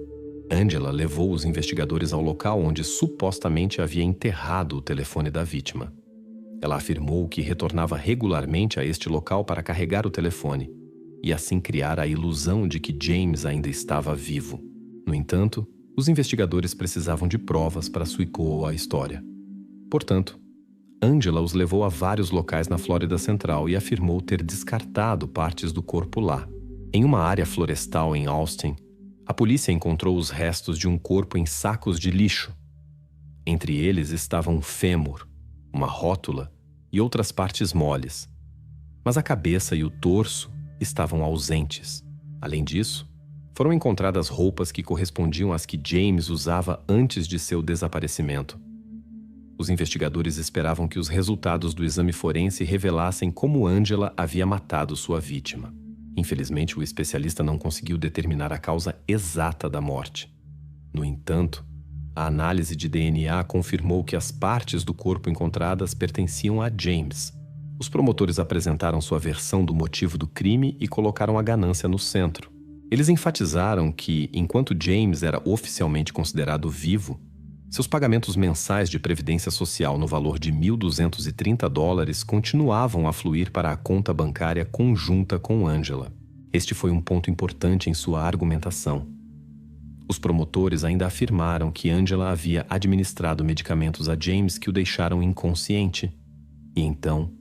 Angela levou os investigadores ao local onde supostamente havia enterrado o telefone da vítima. Ela afirmou que retornava regularmente a este local para carregar o telefone e assim criar a ilusão de que James ainda estava vivo. No entanto, os investigadores precisavam de provas para suicô a história. Portanto, Angela os levou a vários locais na Flórida Central e afirmou ter descartado partes do corpo lá. Em uma área florestal em Austin, a polícia encontrou os restos de um corpo em sacos de lixo. Entre eles estavam um fêmur, uma rótula e outras partes moles. Mas a cabeça e o torso estavam ausentes. Além disso, foram encontradas roupas que correspondiam às que James usava antes de seu desaparecimento. Os investigadores esperavam que os resultados do exame forense revelassem como Angela havia matado sua vítima. Infelizmente, o especialista não conseguiu determinar a causa exata da morte. No entanto, a análise de DNA confirmou que as partes do corpo encontradas pertenciam a James. Os promotores apresentaram sua versão do motivo do crime e colocaram a ganância no centro. Eles enfatizaram que, enquanto James era oficialmente considerado vivo, seus pagamentos mensais de previdência social no valor de $1.230 continuavam a fluir para a conta bancária conjunta com Angela. Este foi um ponto importante em sua argumentação. Os promotores ainda afirmaram que Angela havia administrado medicamentos a James que o deixaram inconsciente e então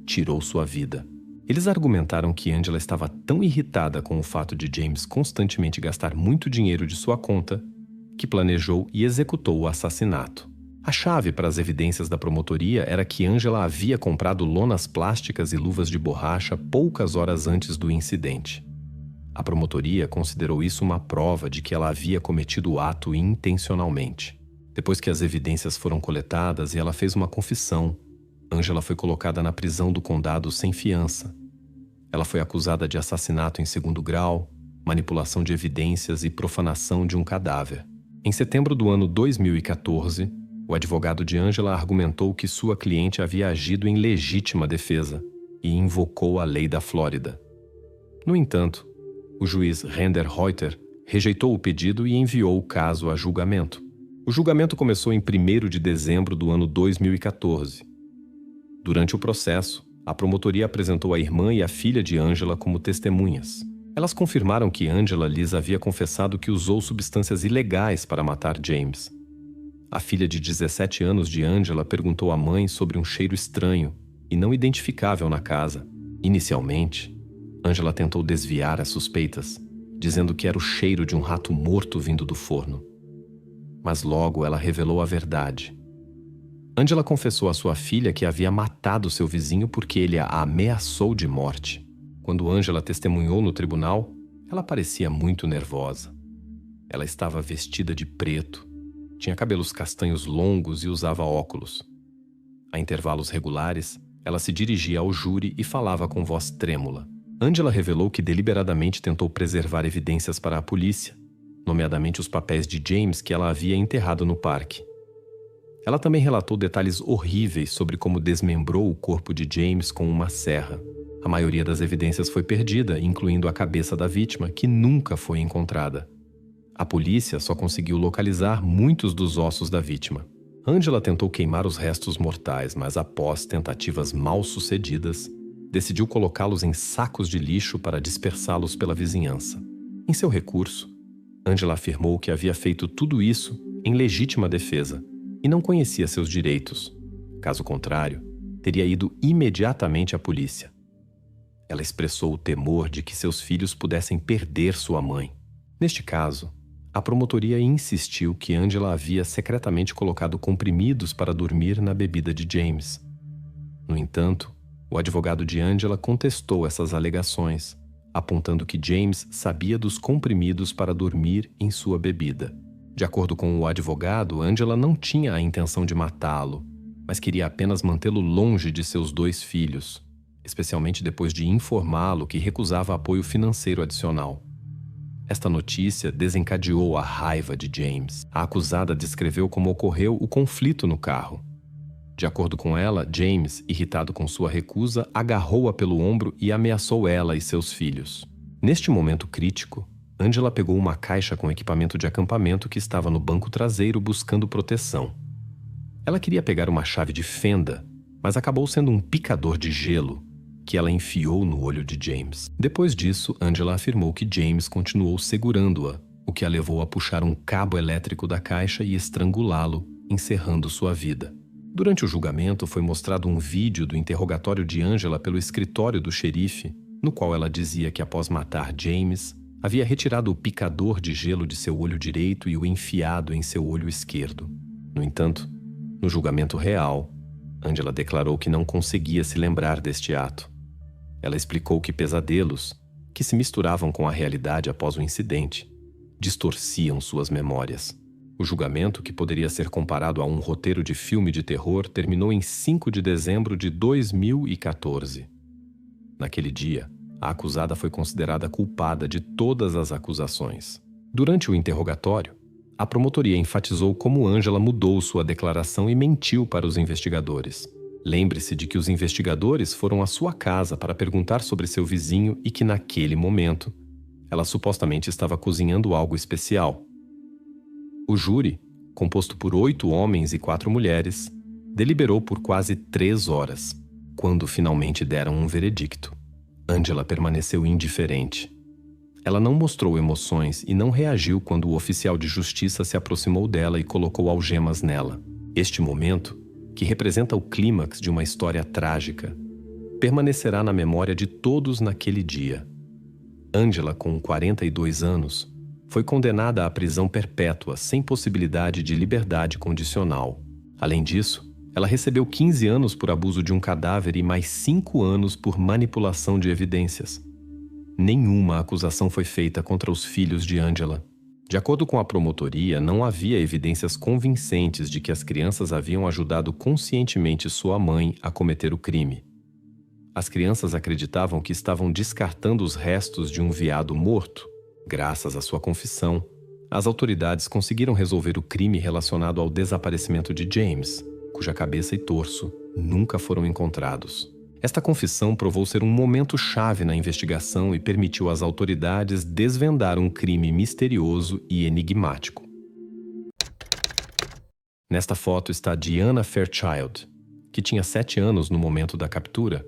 tirou sua vida. Eles argumentaram que Angela estava tão irritada com o fato de James constantemente gastar muito dinheiro de sua conta que planejou e executou o assassinato. A chave para as evidências da promotoria era que Angela havia comprado lonas plásticas e luvas de borracha poucas horas antes do incidente. A promotoria considerou isso uma prova de que ela havia cometido o ato intencionalmente. Depois que as evidências foram coletadas e ela fez uma confissão, Angela foi colocada na prisão do condado sem fiança. Ela foi acusada de assassinato em segundo grau, manipulação de evidências e profanação de um cadáver. Em setembro do ano 2014, o advogado de Angela argumentou que sua cliente havia agido em legítima defesa e invocou a lei da Flórida. No entanto, o juiz Render Reuter rejeitou o pedido e enviou o caso a julgamento. O julgamento começou em 1º de dezembro do ano 2014. Durante o processo, a promotoria apresentou a irmã e a filha de Angela como testemunhas. Elas confirmaram que Angela lhes havia confessado que usou substâncias ilegais para matar James. A filha de 17 anos de Angela perguntou à mãe sobre um cheiro estranho e não identificável na casa. Inicialmente, Angela tentou desviar as suspeitas, dizendo que era o cheiro de um rato morto vindo do forno. Mas logo ela revelou a verdade. Angela confessou à sua filha que havia matado seu vizinho porque ele a ameaçou de morte. Quando Angela testemunhou no tribunal, ela parecia muito nervosa. Ela estava vestida de preto, tinha cabelos castanhos longos e usava óculos. A intervalos regulares, ela se dirigia ao júri e falava com voz trêmula. Angela revelou que deliberadamente tentou preservar evidências para a polícia, nomeadamente os papéis de James que ela havia enterrado no parque. Ela também relatou detalhes horríveis sobre como desmembrou o corpo de James com uma serra. A maioria das evidências foi perdida, incluindo a cabeça da vítima, que nunca foi encontrada. A polícia só conseguiu localizar muitos dos ossos da vítima. Angela tentou queimar os restos mortais, mas após tentativas mal sucedidas, decidiu colocá-los em sacos de lixo para dispersá-los pela vizinhança. Em seu recurso, Angela afirmou que havia feito tudo isso em legítima defesa e não conhecia seus direitos. Caso contrário, teria ido imediatamente à polícia. Ela expressou o temor de que seus filhos pudessem perder sua mãe. Neste caso, a promotoria insistiu que Angela havia secretamente colocado comprimidos para dormir na bebida de James. No entanto, o advogado de Angela contestou essas alegações, apontando que James sabia dos comprimidos para dormir em sua bebida. De acordo com o advogado, Angela não tinha a intenção de matá-lo, mas queria apenas mantê-lo longe de seus 2 filhos, especialmente depois de informá-lo que recusava apoio financeiro adicional. Esta notícia desencadeou a raiva de James. A acusada descreveu como ocorreu o conflito no carro. De acordo com ela, James, irritado com sua recusa, agarrou-a pelo ombro e ameaçou ela e seus filhos. Neste momento crítico, Angela pegou uma caixa com equipamento de acampamento que estava no banco traseiro buscando proteção. Ela queria pegar uma chave de fenda, mas acabou sendo um picador de gelo, que ela enfiou no olho de James. Depois disso, Angela afirmou que James continuou segurando-a, o que a levou a puxar um cabo elétrico da caixa e estrangulá-lo, encerrando sua vida. Durante o julgamento, foi mostrado um vídeo do interrogatório de Angela pelo escritório do xerife, no qual ela dizia que após matar James, havia retirado o picador de gelo de seu olho direito e o enfiado em seu olho esquerdo. No entanto, no julgamento real, Angela declarou que não conseguia se lembrar deste ato. Ela explicou que pesadelos, que se misturavam com a realidade após o incidente, distorciam suas memórias. O julgamento, que poderia ser comparado a um roteiro de filme de terror, terminou em 5 de dezembro de 2014. Naquele dia, a acusada foi considerada culpada de todas as acusações. Durante o interrogatório, a promotoria enfatizou como Angela mudou sua declaração e mentiu para os investigadores. Lembre-se de que os investigadores foram à sua casa para perguntar sobre seu vizinho e que, naquele momento, ela supostamente estava cozinhando algo especial. O júri, composto por 8 homens e 4 mulheres, deliberou por quase 3 horas. Quando finalmente deram um veredicto, Angela permaneceu indiferente. Ela não mostrou emoções e não reagiu quando o oficial de justiça se aproximou dela e colocou algemas nela. Este momento, que representa o clímax de uma história trágica, permanecerá na memória de todos naquele dia. Angela, com 42 anos, foi condenada à prisão perpétua sem possibilidade de liberdade condicional. Além disso, ela recebeu 15 anos por abuso de um cadáver e mais 5 anos por manipulação de evidências. Nenhuma acusação foi feita contra os filhos de Angela. De acordo com a promotoria, não havia evidências convincentes de que as crianças haviam ajudado conscientemente sua mãe a cometer o crime. As crianças acreditavam que estavam descartando os restos de um veado morto. Graças à sua confissão, as autoridades conseguiram resolver o crime relacionado ao desaparecimento de James, cuja cabeça e torso nunca foram encontrados. Esta confissão provou ser um momento chave na investigação e permitiu às autoridades desvendar um crime misterioso e enigmático. Nesta foto está Diana Fairchild, que tinha 7 anos no momento da captura.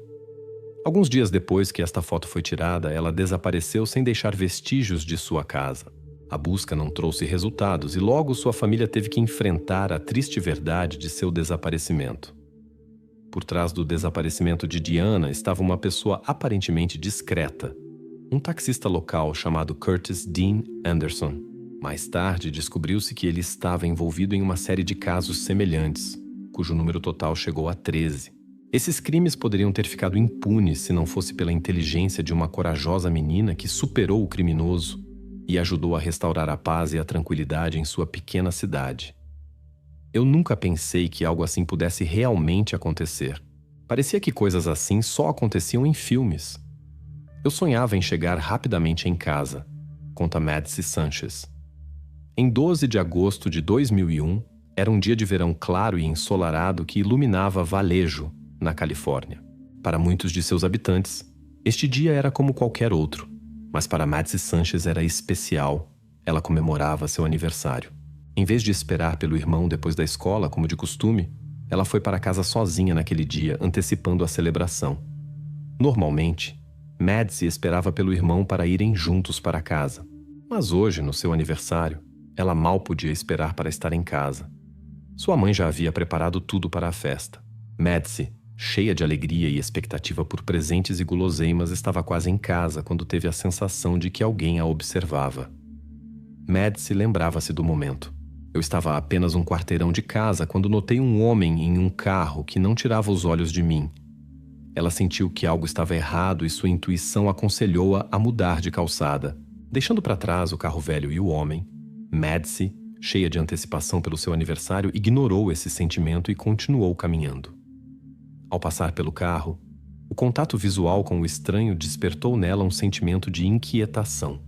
Alguns dias depois que esta foto foi tirada, ela desapareceu sem deixar vestígios de sua casa. A busca não trouxe resultados e logo sua família teve que enfrentar a triste verdade de seu desaparecimento. Por trás do desaparecimento de Diana estava uma pessoa aparentemente discreta, um taxista local chamado Curtis Dean Anderson. Mais tarde, descobriu-se que ele estava envolvido em uma série de casos semelhantes, cujo número total chegou a 13. Esses crimes poderiam ter ficado impunes se não fosse pela inteligência de uma corajosa menina que superou o criminoso e ajudou a restaurar a paz e a tranquilidade em sua pequena cidade. Eu nunca pensei que algo assim pudesse realmente acontecer. Parecia que coisas assim só aconteciam em filmes. Eu sonhava em chegar rapidamente em casa, conta Madsy Sanchez. Em 12 de agosto de 2001, era um dia de verão claro e ensolarado que iluminava Vallejo, na Califórnia. Para muitos de seus habitantes, este dia era como qualquer outro, mas para Madsy Sanchez era especial. Ela comemorava seu aniversário. Em vez de esperar pelo irmão depois da escola, como de costume, ela foi para casa sozinha naquele dia, antecipando a celebração. Normalmente, Madsy esperava pelo irmão para irem juntos para casa. Mas hoje, no seu aniversário, ela mal podia esperar para estar em casa. Sua mãe já havia preparado tudo para a festa. Madsy, cheia de alegria e expectativa por presentes e guloseimas, estava quase em casa quando teve a sensação de que alguém a observava. Madsy lembrava-se do momento. Eu estava a apenas um quarteirão de casa quando notei um homem em um carro que não tirava os olhos de mim. Ela sentiu que algo estava errado e sua intuição aconselhou-a a mudar de calçada. Deixando para trás o carro velho e o homem, Madsy, cheia de antecipação pelo seu aniversário, ignorou esse sentimento e continuou caminhando. Ao passar pelo carro, o contato visual com o estranho despertou nela um sentimento de inquietação.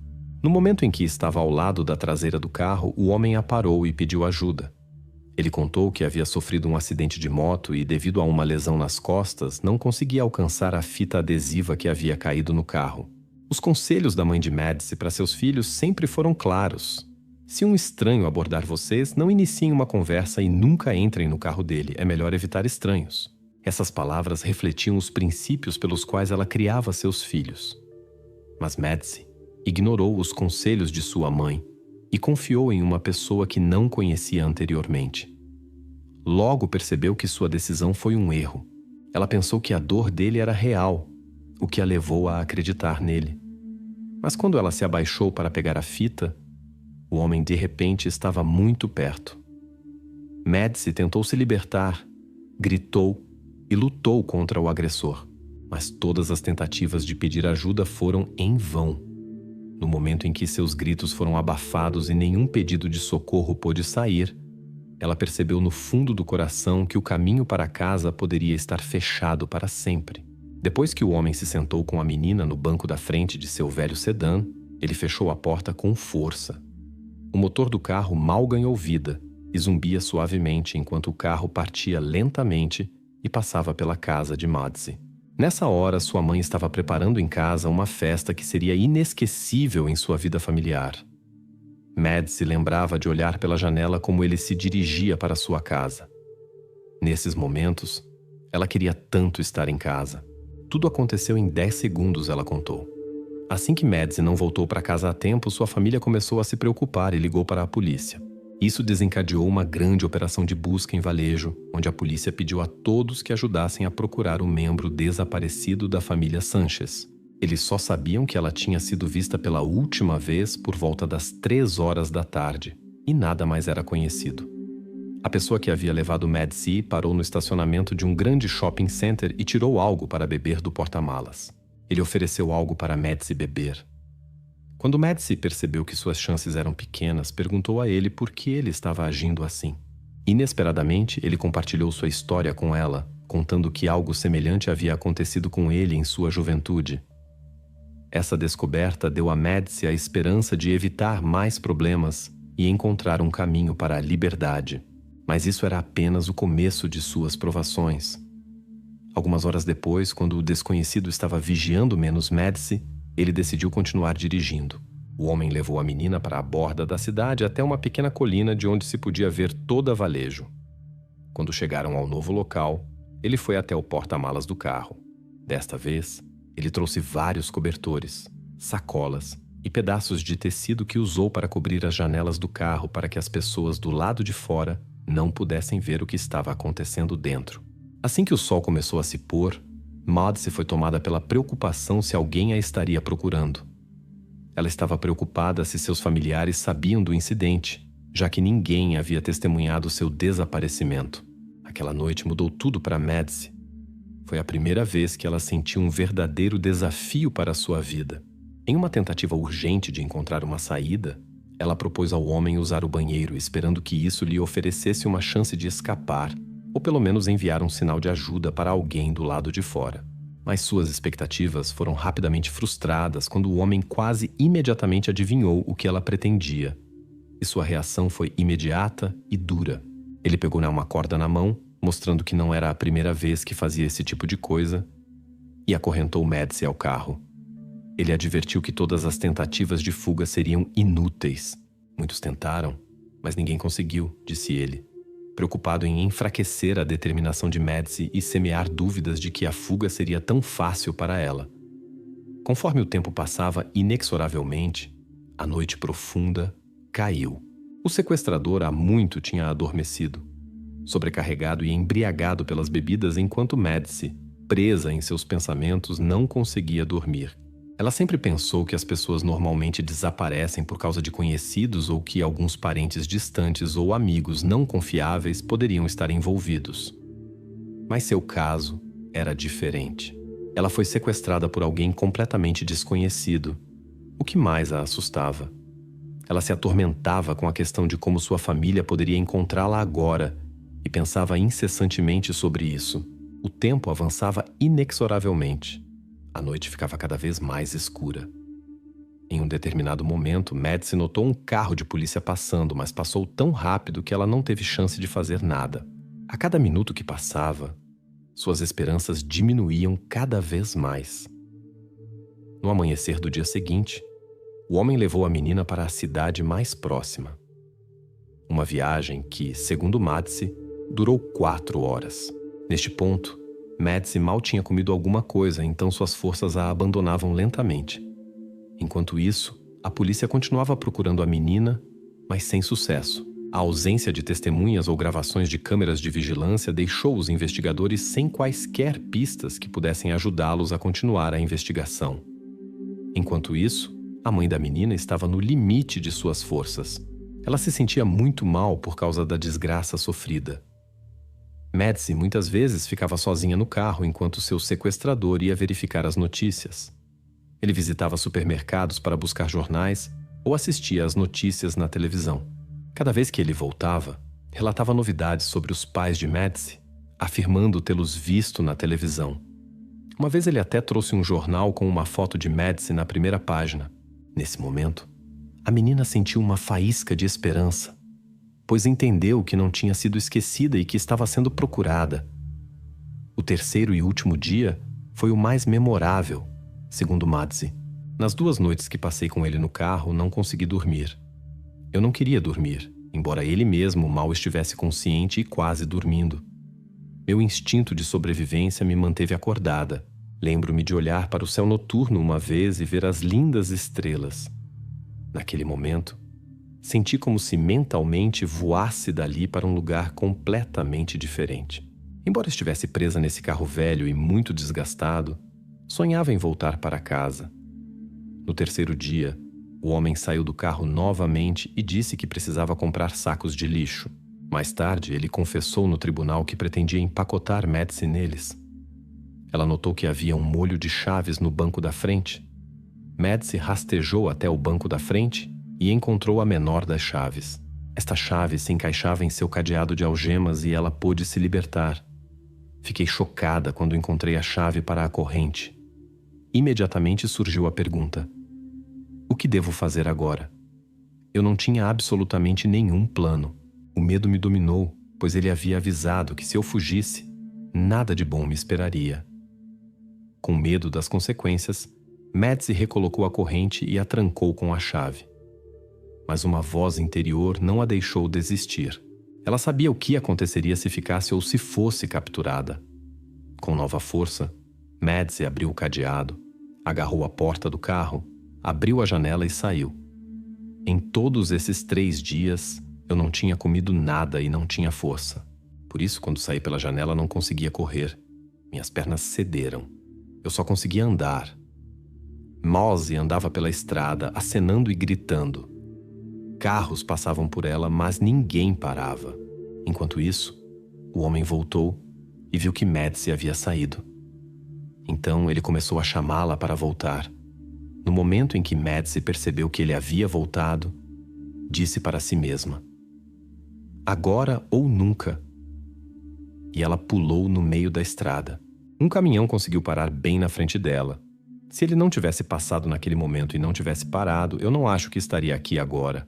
No momento em que estava ao lado da traseira do carro, o homem a parou e pediu ajuda. Ele contou que havia sofrido um acidente de moto e, devido a uma lesão nas costas, não conseguia alcançar a fita adesiva que havia caído no carro. Os conselhos da mãe de Madsy para seus filhos sempre foram claros. Se um estranho abordar vocês, não iniciem uma conversa e nunca entrem no carro dele. É melhor evitar estranhos. Essas palavras refletiam os princípios pelos quais ela criava seus filhos. Mas Madsy ignorou os conselhos de sua mãe e confiou em uma pessoa que não conhecia anteriormente. Logo percebeu que sua decisão foi um erro. Ela pensou que a dor dele era real, o que a levou a acreditar nele. Mas quando ela se abaixou para pegar a fita, o homem de repente estava muito perto. Madsy tentou se libertar, gritou e lutou contra o agressor, mas todas as tentativas de pedir ajuda foram em vão. No momento em que seus gritos foram abafados e nenhum pedido de socorro pôde sair, ela percebeu no fundo do coração que o caminho para casa poderia estar fechado para sempre. Depois que o homem se sentou com a menina no banco da frente de seu velho sedã, ele fechou a porta com força. O motor do carro mal ganhou vida e zumbia suavemente enquanto o carro partia lentamente e passava pela casa de Madsy. Nessa hora, sua mãe estava preparando em casa uma festa que seria inesquecível em sua vida familiar. Madsy lembrava de olhar pela janela como ele se dirigia para sua casa. Nesses momentos, ela queria tanto estar em casa. Tudo aconteceu em 10 segundos, ela contou. Assim que Madsy não voltou para casa a tempo, sua família começou a se preocupar e ligou para a polícia. Isso desencadeou uma grande operação de busca em Vallejo, onde a polícia pediu a todos que ajudassem a procurar o membro desaparecido da família Sanchez. Eles só sabiam que ela tinha sido vista pela última vez por volta das 3 horas da tarde, e nada mais era conhecido. A pessoa que havia levado Madsy parou no estacionamento de um grande shopping center e tirou algo para beber do porta-malas. Ele ofereceu algo para Madsy beber. Quando Madsy percebeu que suas chances eram pequenas, perguntou a ele por que ele estava agindo assim. Inesperadamente, ele compartilhou sua história com ela, contando que algo semelhante havia acontecido com ele em sua juventude. Essa descoberta deu a Madsy a esperança de evitar mais problemas e encontrar um caminho para a liberdade. Mas isso era apenas o começo de suas provações. Algumas horas depois, quando o desconhecido estava vigiando menos Madsy, ele decidiu continuar dirigindo. O homem levou a menina para a borda da cidade até uma pequena colina de onde se podia ver toda Vallejo. Quando chegaram ao novo local, ele foi até o porta-malas do carro. Desta vez, ele trouxe vários cobertores, sacolas e pedaços de tecido que usou para cobrir as janelas do carro para que as pessoas do lado de fora não pudessem ver o que estava acontecendo dentro. Assim que o sol começou a se pôr, Madsy foi tomada pela preocupação se alguém a estaria procurando. Ela estava preocupada se seus familiares sabiam do incidente, já que ninguém havia testemunhado seu desaparecimento. Aquela noite mudou tudo para Madsy. Foi a primeira vez que ela sentiu um verdadeiro desafio para a sua vida. Em uma tentativa urgente de encontrar uma saída, ela propôs ao homem usar o banheiro, esperando que isso lhe oferecesse uma chance de escapar, ou pelo menos enviar um sinal de ajuda para alguém do lado de fora. Mas suas expectativas foram rapidamente frustradas quando o homem quase imediatamente adivinhou o que ela pretendia. E sua reação foi imediata e dura. Ele pegou uma corda na mão, mostrando que não era a primeira vez que fazia esse tipo de coisa, e acorrentou Madsy ao carro. Ele advertiu que todas as tentativas de fuga seriam inúteis. Muitos tentaram, mas ninguém conseguiu, disse ele, preocupado em enfraquecer a determinação de Madsy e semear dúvidas de que a fuga seria tão fácil para ela. Conforme o tempo passava inexoravelmente, a noite profunda caiu. O sequestrador há muito tinha adormecido, sobrecarregado e embriagado pelas bebidas, enquanto Madsy, presa em seus pensamentos, não conseguia dormir. Ela sempre pensou que as pessoas normalmente desaparecem por causa de conhecidos ou que alguns parentes distantes ou amigos não confiáveis poderiam estar envolvidos. Mas seu caso era diferente. Ela foi sequestrada por alguém completamente desconhecido, o que mais a assustava. Ela se atormentava com a questão de como sua família poderia encontrá-la agora e pensava incessantemente sobre isso. O tempo avançava inexoravelmente. A noite ficava cada vez mais escura. Em um determinado momento, Madsy notou um carro de polícia passando, mas passou tão rápido que ela não teve chance de fazer nada. A cada minuto que passava, suas esperanças diminuíam cada vez mais. No amanhecer do dia seguinte, o homem levou a menina para a cidade mais próxima. Uma viagem que, segundo Madsy, durou 4 horas. Neste ponto, Madsy mal tinha comido alguma coisa, então suas forças a abandonavam lentamente. Enquanto isso, a polícia continuava procurando a menina, mas sem sucesso. A ausência de testemunhas ou gravações de câmeras de vigilância deixou os investigadores sem quaisquer pistas que pudessem ajudá-los a continuar a investigação. Enquanto isso, a mãe da menina estava no limite de suas forças. Ela se sentia muito mal por causa da desgraça sofrida. Madsy muitas vezes ficava sozinha no carro enquanto seu sequestrador ia verificar as notícias. Ele visitava supermercados para buscar jornais ou assistia às notícias na televisão. Cada vez que ele voltava, relatava novidades sobre os pais de Madsy, afirmando tê-los visto na televisão. Uma vez ele até trouxe um jornal com uma foto de Madsy na primeira página. Nesse momento, a menina sentiu uma faísca de esperança, pois entendeu que não tinha sido esquecida e que estava sendo procurada. O terceiro e último dia foi o mais memorável, segundo Madsy. Nas 2 noites que passei com ele no carro, não consegui dormir. Eu não queria dormir, embora ele mesmo mal estivesse consciente e quase dormindo. Meu instinto de sobrevivência me manteve acordada. Lembro-me de olhar para o céu noturno uma vez e ver as lindas estrelas. Naquele momento, senti como se mentalmente voasse dali para um lugar completamente diferente. Embora estivesse presa nesse carro velho e muito desgastado, sonhava em voltar para casa. No terceiro dia, o homem saiu do carro novamente e disse que precisava comprar sacos de lixo. Mais tarde, ele confessou no tribunal que pretendia empacotar Madsy neles. Ela notou que havia um molho de chaves no banco da frente. Madsy rastejou até o banco da frente e encontrou a menor das chaves. Esta chave se encaixava em seu cadeado de algemas e ela pôde se libertar. Fiquei chocada quando encontrei a chave para a corrente. Imediatamente surgiu a pergunta: o que devo fazer agora? Eu não tinha absolutamente nenhum plano. O medo me dominou, pois ele havia avisado que se eu fugisse, nada de bom me esperaria. Com medo das consequências, Madsy recolocou a corrente e a trancou com a chave. Mas uma voz interior não a deixou desistir. Ela sabia o que aconteceria se ficasse ou se fosse capturada. Com nova força, Madsy abriu o cadeado, agarrou a porta do carro, abriu a janela e saiu. Em todos esses 3 dias, eu não tinha comido nada e não tinha força. Por isso, quando saí pela janela, não conseguia correr. Minhas pernas cederam. Eu só conseguia andar. Mosey andava pela estrada, acenando e gritando. Carros passavam por ela, mas ninguém parava. Enquanto isso, o homem voltou e viu que Madsy havia saído. Então, ele começou a chamá-la para voltar. No momento em que Madsy percebeu que ele havia voltado, disse para si mesma: agora ou nunca. E ela pulou no meio da estrada. Um caminhão conseguiu parar bem na frente dela. Se ele não tivesse passado naquele momento e não tivesse parado, eu não acho que estaria aqui agora.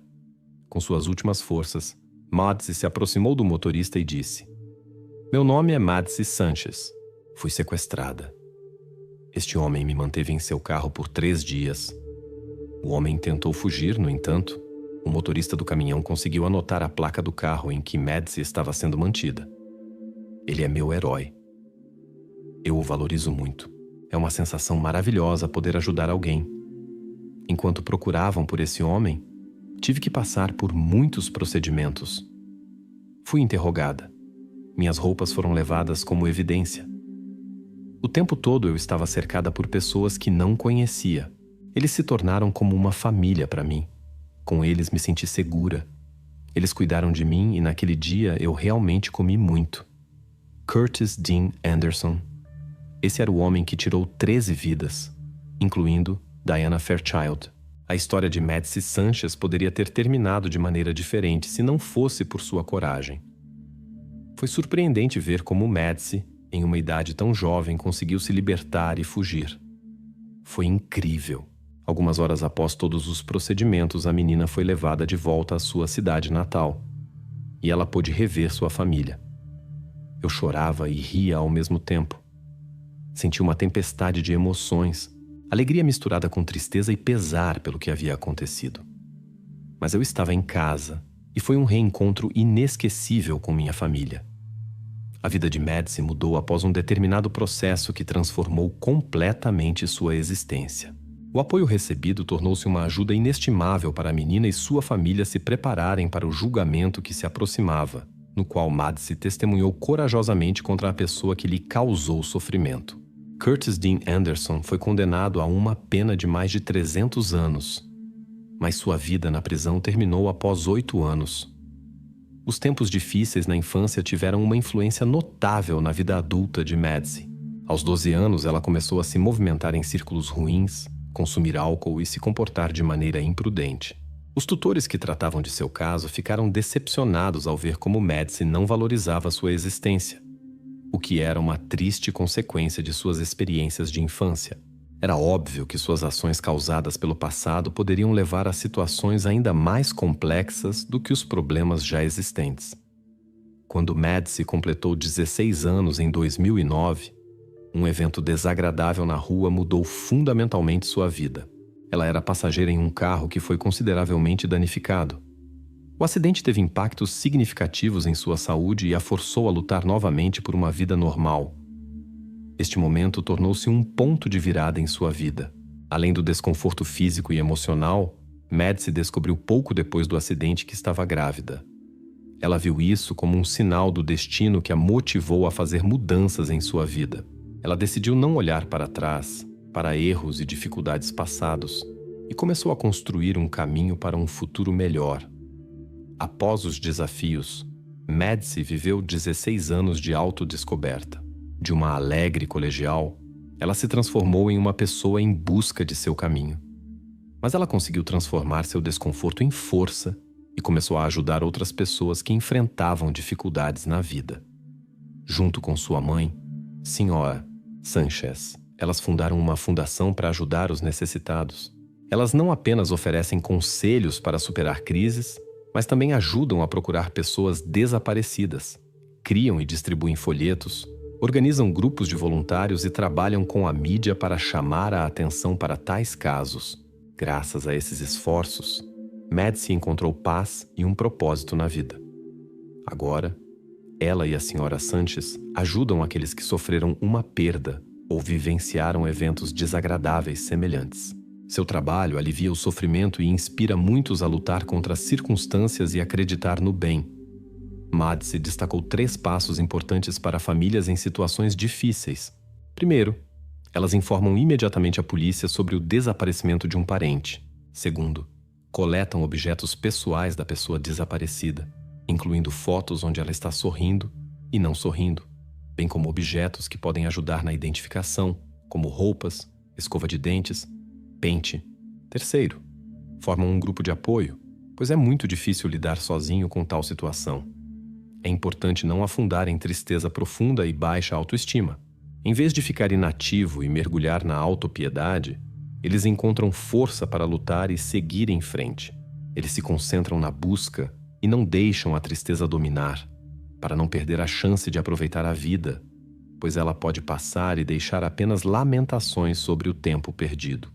Com suas últimas forças, Madsy se aproximou do motorista e disse: meu nome é Madsy Sanchez. Fui sequestrada. Este homem me manteve em seu carro por 3 dias. O homem tentou fugir, no entanto. O motorista do caminhão conseguiu anotar a placa do carro em que Madsy estava sendo mantida. Ele é meu herói. Eu o valorizo muito. É uma sensação maravilhosa poder ajudar alguém. Enquanto procuravam por esse homem, tive que passar por muitos procedimentos. Fui interrogada. Minhas roupas foram levadas como evidência. O tempo todo eu estava cercada por pessoas que não conhecia. Eles se tornaram como uma família para mim. Com eles me senti segura. Eles cuidaram de mim e naquele dia eu realmente comi muito. Curtis Dean Anderson. Esse era o homem que tirou 13 vidas, incluindo Diana Fairchild. A história de Madsy Sanchez poderia ter terminado de maneira diferente se não fosse por sua coragem. Foi surpreendente ver como Madsy, em uma idade tão jovem, conseguiu se libertar e fugir. Foi incrível. Algumas horas após todos os procedimentos, a menina foi levada de volta à sua cidade natal e ela pôde rever sua família. Eu chorava e ria ao mesmo tempo. Senti uma tempestade de emoções, alegria misturada com tristeza e pesar pelo que havia acontecido. Mas eu estava em casa e foi um reencontro inesquecível com minha família. A vida de Madsy mudou após um determinado processo que transformou completamente sua existência. O apoio recebido tornou-se uma ajuda inestimável para a menina e sua família se prepararem para o julgamento que se aproximava, no qual Madsy testemunhou corajosamente contra a pessoa que lhe causou sofrimento. Curtis Dean Anderson foi condenado a uma pena de mais de 300 anos, mas sua vida na prisão terminou após 8 anos. Os tempos difíceis na infância tiveram uma influência notável na vida adulta de Madsy. Aos 12 anos, ela começou a se movimentar em círculos ruins, consumir álcool e se comportar de maneira imprudente. Os tutores que tratavam de seu caso ficaram decepcionados ao ver como Madsy não valorizava sua existência, o que era uma triste consequência de suas experiências de infância. Era óbvio que suas ações causadas pelo passado poderiam levar a situações ainda mais complexas do que os problemas já existentes. Quando Madsy completou 16 anos em 2009, um evento desagradável na rua mudou fundamentalmente sua vida. Ela era passageira em um carro que foi consideravelmente danificado. O acidente teve impactos significativos em sua saúde e a forçou a lutar novamente por uma vida normal. Este momento tornou-se um ponto de virada em sua vida. Além do desconforto físico e emocional, Madsy descobriu pouco depois do acidente que estava grávida. Ela viu isso como um sinal do destino que a motivou a fazer mudanças em sua vida. Ela decidiu não olhar para trás, para erros e dificuldades passados, e começou a construir um caminho para um futuro melhor. Após os desafios, Madsy viveu 16 anos de autodescoberta. De uma alegre colegial, ela se transformou em uma pessoa em busca de seu caminho. Mas ela conseguiu transformar seu desconforto em força e começou a ajudar outras pessoas que enfrentavam dificuldades na vida. Junto com sua mãe, Sra. Sanchez, elas fundaram uma fundação para ajudar os necessitados. Elas não apenas oferecem conselhos para superar crises, mas também ajudam a procurar pessoas desaparecidas, criam e distribuem folhetos, organizam grupos de voluntários e trabalham com a mídia para chamar a atenção para tais casos. Graças a esses esforços, Madsy encontrou paz e um propósito na vida. Agora, ela e a Sra. Sanchez ajudam aqueles que sofreram uma perda ou vivenciaram eventos desagradáveis semelhantes. Seu trabalho alivia o sofrimento e inspira muitos a lutar contra as circunstâncias e acreditar no bem. Madsy destacou 3 passos importantes para famílias em situações difíceis. Primeiro, elas informam imediatamente a polícia sobre o desaparecimento de um parente. Segundo, coletam objetos pessoais da pessoa desaparecida, incluindo fotos onde ela está sorrindo e não sorrindo, bem como objetos que podem ajudar na identificação, como roupas, escova de dentes, pente. Terceiro, formam um grupo de apoio, pois é muito difícil lidar sozinho com tal situação. É importante não afundar em tristeza profunda e baixa autoestima. Em vez de ficar inativo e mergulhar na autopiedade, eles encontram força para lutar e seguir em frente. Eles se concentram na busca e não deixam a tristeza dominar, para não perder a chance de aproveitar a vida, pois ela pode passar e deixar apenas lamentações sobre o tempo perdido.